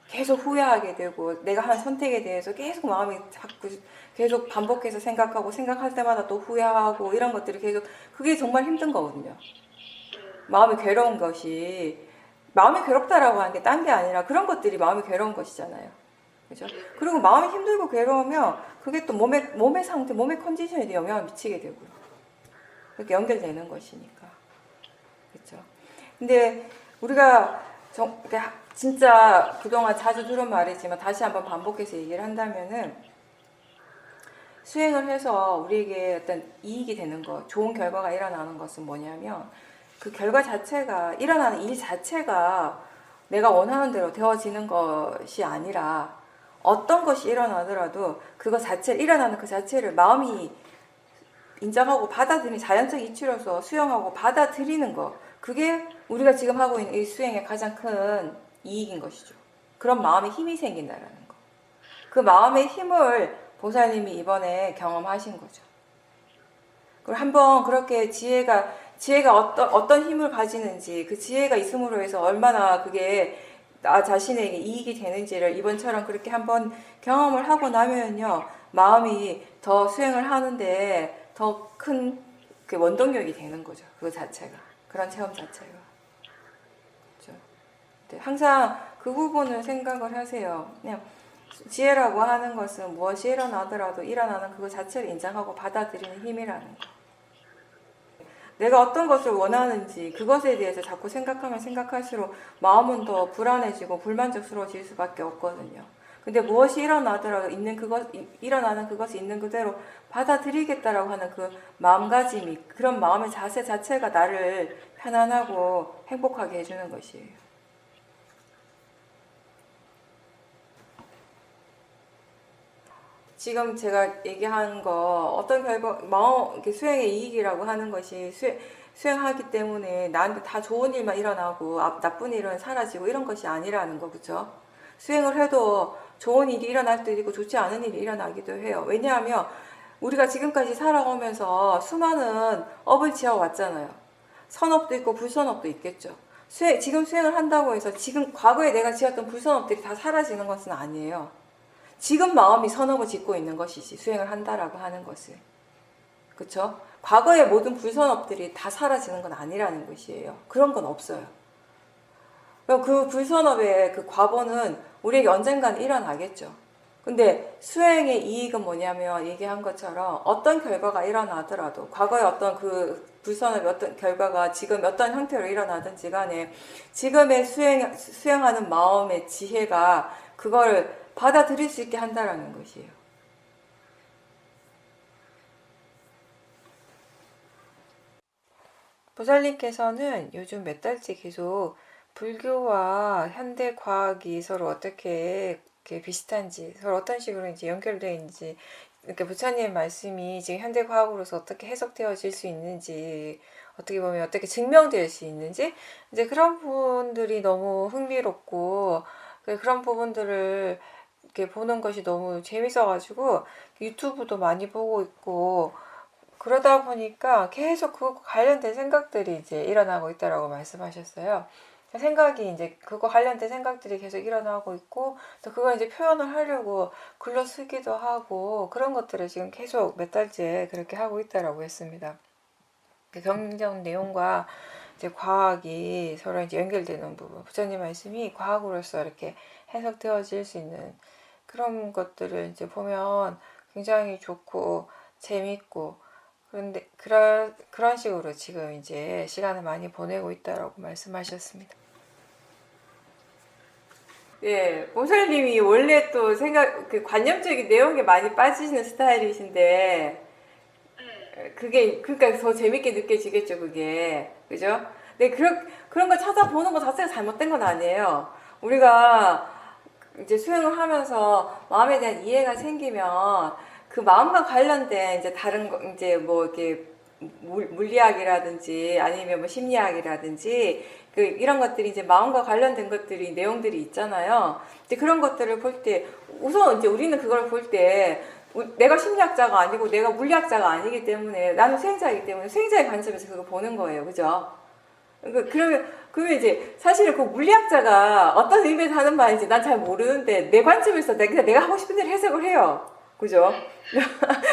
계속 후회하게 되고 내가 한 선택에 대해서 계속 마음이 자꾸 계속 반복해서 생각할 때마다 또 후회하고 이런 것들이 계속 그게 정말 힘든 거거든요. 마음이 괴로운 것이 마음이 괴롭다라고 하는 게 딴 게 아니라 그런 것들이 마음이 괴로운 것이잖아요. 그죠? 그리고 마음이 힘들고 괴로우면 그게 또 몸의 상태, 몸의 컨디션에 영향을 미치게 되고요. 그렇게 연결되는 것이니까. 그렇죠? 근데 우리가 진짜 그동안 자주 들은 말이지만 다시 한번 반복해서 얘기를 한다면은 수행을 해서 우리에게 어떤 이익이 되는 것, 좋은 결과가 일어나는 것은 뭐냐면 그 결과 자체가 일어나는 일 자체가 내가 원하는 대로 되어지는 것이 아니라 어떤 것이 일어나더라도 일어나는 그 자체를 마음이 인정하고 받아들이는 자연적 이치로서 수용하고 받아들이는 것, 그게 우리가 지금 하고 있는 이 수행의 가장 큰 이익인 것이죠. 그런 마음의 힘이 생긴다라는 거. 그 마음의 힘을 보살님이 이번에 경험하신 거죠. 그리고 한번 그렇게 지혜가 어떤 힘을 가지는지, 그 지혜가 있음으로 해서 얼마나 그게 나 자신에게 이익이 되는지를 이번처럼 그렇게 한번 경험을 하고 나면요, 마음이 더 수행을 하는데 더 큰 원동력이 되는 거죠. 그거 자체가. 그런 체험 자체가. 그렇죠? 항상 그 부분을 생각을 하세요. 그냥 지혜라고 하는 것은 무엇이 일어나더라도 일어나는 그거 자체를 인정하고 받아들이는 힘이라는 거. 내가 어떤 것을 원하는지 그것에 대해서 자꾸 생각하면 생각할수록 마음은 더 불안해지고 불만족스러워질 수밖에 없거든요. 근데 무엇이 일어나더라도 일어나는 그것이 있는 그대로 받아들이겠다라고 하는 그 마음가짐이, 그런 마음의 자세 자체가 나를 편안하고 행복하게 해주는 것이에요. 지금 제가 얘기한 거 어떤 마음 수행의 이익이라고 하는 것이 수행하기 때문에 나한테 다 좋은 일만 일어나고 나쁜 일은 사라지고 이런 것이 아니라는 거, 그렇죠? 수행을 해도 좋은 일이 일어날 때도 있고 좋지 않은 일이 일어나기도 해요. 왜냐하면 우리가 지금까지 살아오면서 수많은 업을 지어왔잖아요. 선업도 있고 불선업도 있겠죠. 지금 수행을 한다고 해서 지금 과거에 내가 지었던 불선업들이 다 사라지는 것은 아니에요. 지금 마음이 선업을 짓고 있는 것이지, 수행을 한다라고 하는 것은. 그쵸? 과거의 모든 불선업들이 다 사라지는 건 아니라는 것이에요. 그런 건 없어요. 그 불선업의 그 과거는 우리에게 언젠가는 일어나겠죠. 근데 수행의 이익은 뭐냐면 얘기한 것처럼 어떤 결과가 일어나더라도 과거에 어떤 그 불선의 어떤 결과가 지금 어떤 형태로 일어나든지 간에 지금의 수행하는 마음의 지혜가 그걸 받아들일 수 있게 한다라는 것이에요. 보살님께서는 요즘 몇 달째 계속 불교와 현대 과학이 서로 어떻게 이렇게 비슷한지, 서로 어떤 식으로 이제 연결되어 있는지, 이렇게 부처님 말씀이 지금 현대 과학으로서 어떻게 해석되어질 수 있는지, 어떻게 보면 어떻게 증명될 수 있는지, 이제 그런 부분들이 너무 흥미롭고, 그런 부분들을 이렇게 보는 것이 너무 재밌어가지고 유튜브도 많이 보고 있고, 그러다 보니까 계속 그거 관련된 생각들이 이제 일어나고 있다라고 말씀하셨어요. 생각이 이제 그거 관련된 생각들이 계속 일어나고 있고 또 그걸 이제 표현을 하려고 글로 쓰기도 하고 그런 것들을 지금 계속 몇 달째 그렇게 하고 있다라고 했습니다. 경전 내용과 이제 과학이 서로 이제 연결되는 부분, 부처님 말씀이 과학으로서 이렇게 해석되어질 수 있는 그런 것들을 이제 보면 굉장히 좋고 재밌고 그런데 그런 식으로 지금 이제 시간을 많이 보내고 있다라고 말씀하셨습니다. 예, 보살님이 원래 또 그 관념적인 내용에 많이 빠지시는 스타일이신데, 네. 그러니까 더 재밌게 느껴지겠죠, 그게. 그죠? 근데 그런 거 찾아보는 거 자체가 잘못된 건 아니에요. 우리가 이제 수행을 하면서 마음에 대한 이해가 생기면 그 마음과 관련된 이제 다른 거, 이제 뭐 이렇게 물리학이라든지 아니면 뭐 심리학이라든지 이런 것들이 이제 마음과 관련된 것들이 내용들이 있잖아요. 이제 그런 것들을 볼 때 우선 이제 우리는 그걸 볼 때 내가 심리학자가 아니고 내가 물리학자가 아니기 때문에 나는 수행자이기 때문에 수행자의 관점에서 그걸 보는 거예요. 그죠? 그러면 이제 사실은 그 물리학자가 어떤 의미에서 하는 말인지 난 잘 모르는데 내 관점에서 내가 하고 싶은 대로 해석을 해요. 그죠?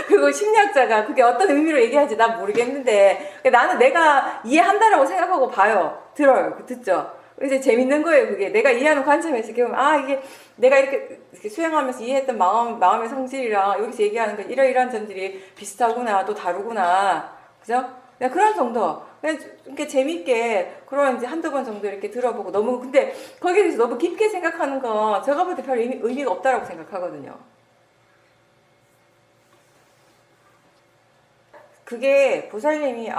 그리고 심리학자가 그게 어떤 의미로 얘기하는지 난 모르겠는데 나는 내가 이해한다라고 생각하고 봐요. 들어요. 듣죠? 이제 재밌는 거예요. 그게 내가 이해하는 관점에서 이렇게 보면 이게 내가 이렇게 수행하면서 이해했던 마음의 성질이랑 여기서 얘기하는 거 이러이러한 점들이 비슷하구나 또 다르구나. 그죠? 그냥 그런 정도. 그냥 이렇게 재밌게 그런 이제 한두 번 정도 이렇게 들어보고 너무 근데 거기에 대해서 너무 깊게 생각하는 건 제가 볼 때 별 의미가 없다라고 생각하거든요. 그게 보살님이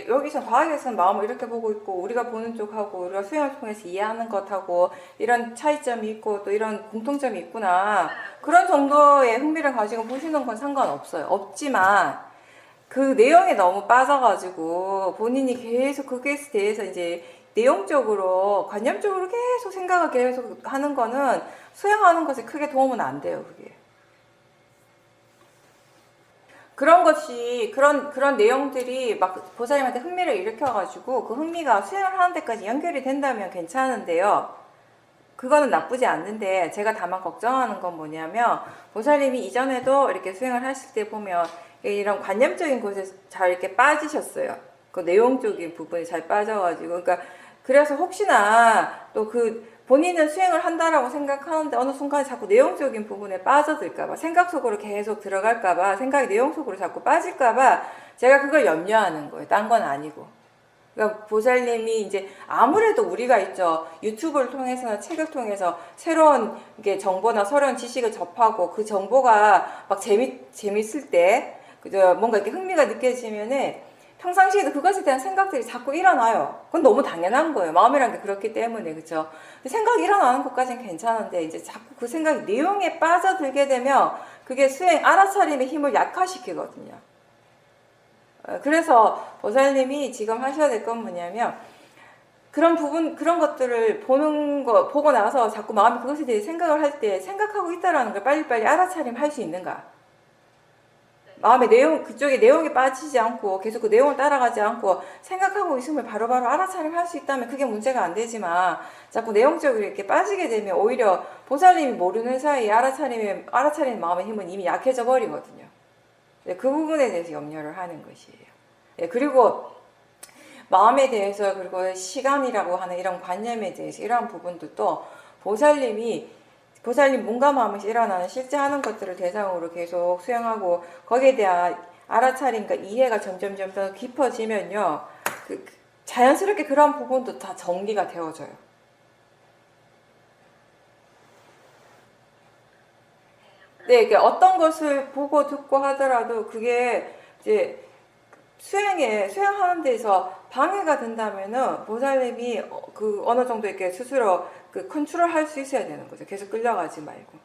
여기서 과학에서는 마음을 이렇게 보고 있고 우리가 보는 쪽하고 우리가 수행을 통해서 이해하는 것하고 이런 차이점이 있고 또 이런 공통점이 있구나 그런 정도의 흥미를 가지고 보시는 건 상관없어요. 없지만 그 내용에 너무 빠져가지고 본인이 계속 그거에 대해서 이제 내용적으로 관념적으로 계속 생각을 계속 하는 거는 수행하는 것에 크게 도움은 안 돼요. 그게. 그런 내용들이 막 보살님한테 흥미를 일으켜가지고 그 흥미가 수행을 하는 데까지 연결이 된다면 괜찮은데요. 그거는 나쁘지 않는데 제가 다만 걱정하는 건 뭐냐면 보살님이 이전에도 이렇게 수행을 하실 때 보면 이런 관념적인 곳에 잘 이렇게 빠지셨어요. 그 내용적인 부분이 잘 빠져가지고 그러니까 그래서 혹시나 또 본인은 수행을 한다라고 생각하는데 어느 순간 자꾸 내용적인 부분에 빠져들까봐 생각 속으로 계속 들어갈까봐 생각이 내용 속으로 자꾸 빠질까봐 제가 그걸 염려하는 거예요. 딴 건 아니고. 그러니까 보살님이 이제 아무래도 우리가 있죠. 유튜브를 통해서나 책을 통해서 새로운 게 정보나 새로운 지식을 접하고 그 정보가 막 재밌을 때 그저 뭔가 이렇게 흥미가 느껴지면은 평상시에도 그것에 대한 생각들이 자꾸 일어나요. 그건 너무 당연한 거예요. 마음이란 게 그렇기 때문에 그렇죠. 생각이 일어나는 것까지는 괜찮은데 이제 자꾸 그 생각이 내용에 빠져들게 되면 그게 수행 알아차림의 힘을 약화시키거든요. 그래서 보살님이 지금 하셔야 될 건 뭐냐면 그런 것들을 보고 나서 자꾸 마음이 그것에 대해 생각을 할 때 생각하고 있다라는 걸 빨리빨리 알아차림할 수 있는가. 마음의 그쪽에 내용에 빠지지 않고 계속 그 내용을 따라가지 않고 생각하고 있음을 바로바로 알아차림할 수 있다면 그게 문제가 안 되지만 자꾸 내용적으로 이렇게 빠지게 되면 오히려 보살님이 모르는 사이에 알아차리는 마음의 힘은 이미 약해져 버리거든요. 그 부분에 대해서 염려를 하는 것이에요. 그리고 마음에 대해서 그리고 시간이라고 하는 이런 관념에 대해서 이러한 부분들도 보살님이 보살님 몸과 마음에서 일어나는 실제 하는 것들을 대상으로 계속 수행하고 거기에 대한 알아차림과 이해가 점점 더 깊어지면요. 자연스럽게 그런 부분도 다 정리가 되어져요. 네, 이게 어떤 것을 보고 듣고 하더라도 그게 이제 수행하는 데서 방해가 된다면은 보살님이 그 어느 정도 이렇게 스스로 그 컨트롤 할 수 있어야 되는 거죠. 계속 끌려가지 말고.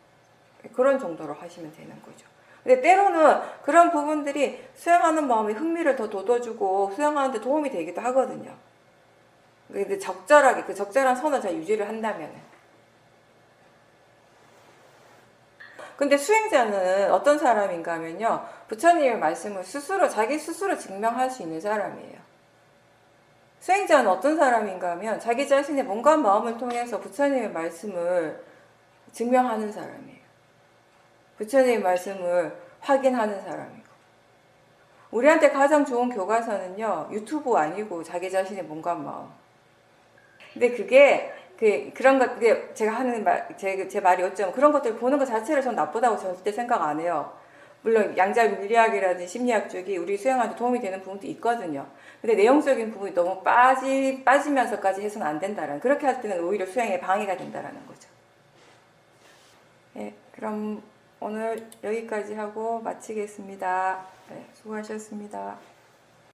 그런 정도로 하시면 되는 거죠. 근데 때로는 그런 부분들이 수행하는 마음에 흥미를 더 돋워주고 수행하는 데 도움이 되기도 하거든요. 근데 적절하게, 그 적절한 선을 잘 유지를 한다면은. 근데 수행자는 어떤 사람인가 하면요. 부처님의 말씀을 자기 스스로 증명할 수 있는 사람이에요. 수행자는 어떤 사람인가 하면 자기 자신의 몸과 마음을 통해서 부처님의 말씀을 증명하는 사람이에요. 부처님의 말씀을 확인하는 사람이고. 우리한테 가장 좋은 교과서는요. 유튜브 아니고 자기 자신의 몸과 마음. 근데 그런 것, 제가 하는 제 말이 어쩌면 그런 것들 보는 것 자체를 전 나쁘다고 절대 생각 안 해요. 물론 양자 물리학이라든지 심리학 쪽이 우리 수행하는데 도움이 되는 부분도 있거든요. 근데 내용적인 부분이 너무 빠지면서까지 해서는 안 된다는, 그렇게 할 때는 오히려 수행에 방해가 된다는 거죠. 네, 그럼 오늘 여기까지 하고 마치겠습니다. 네, 수고하셨습니다.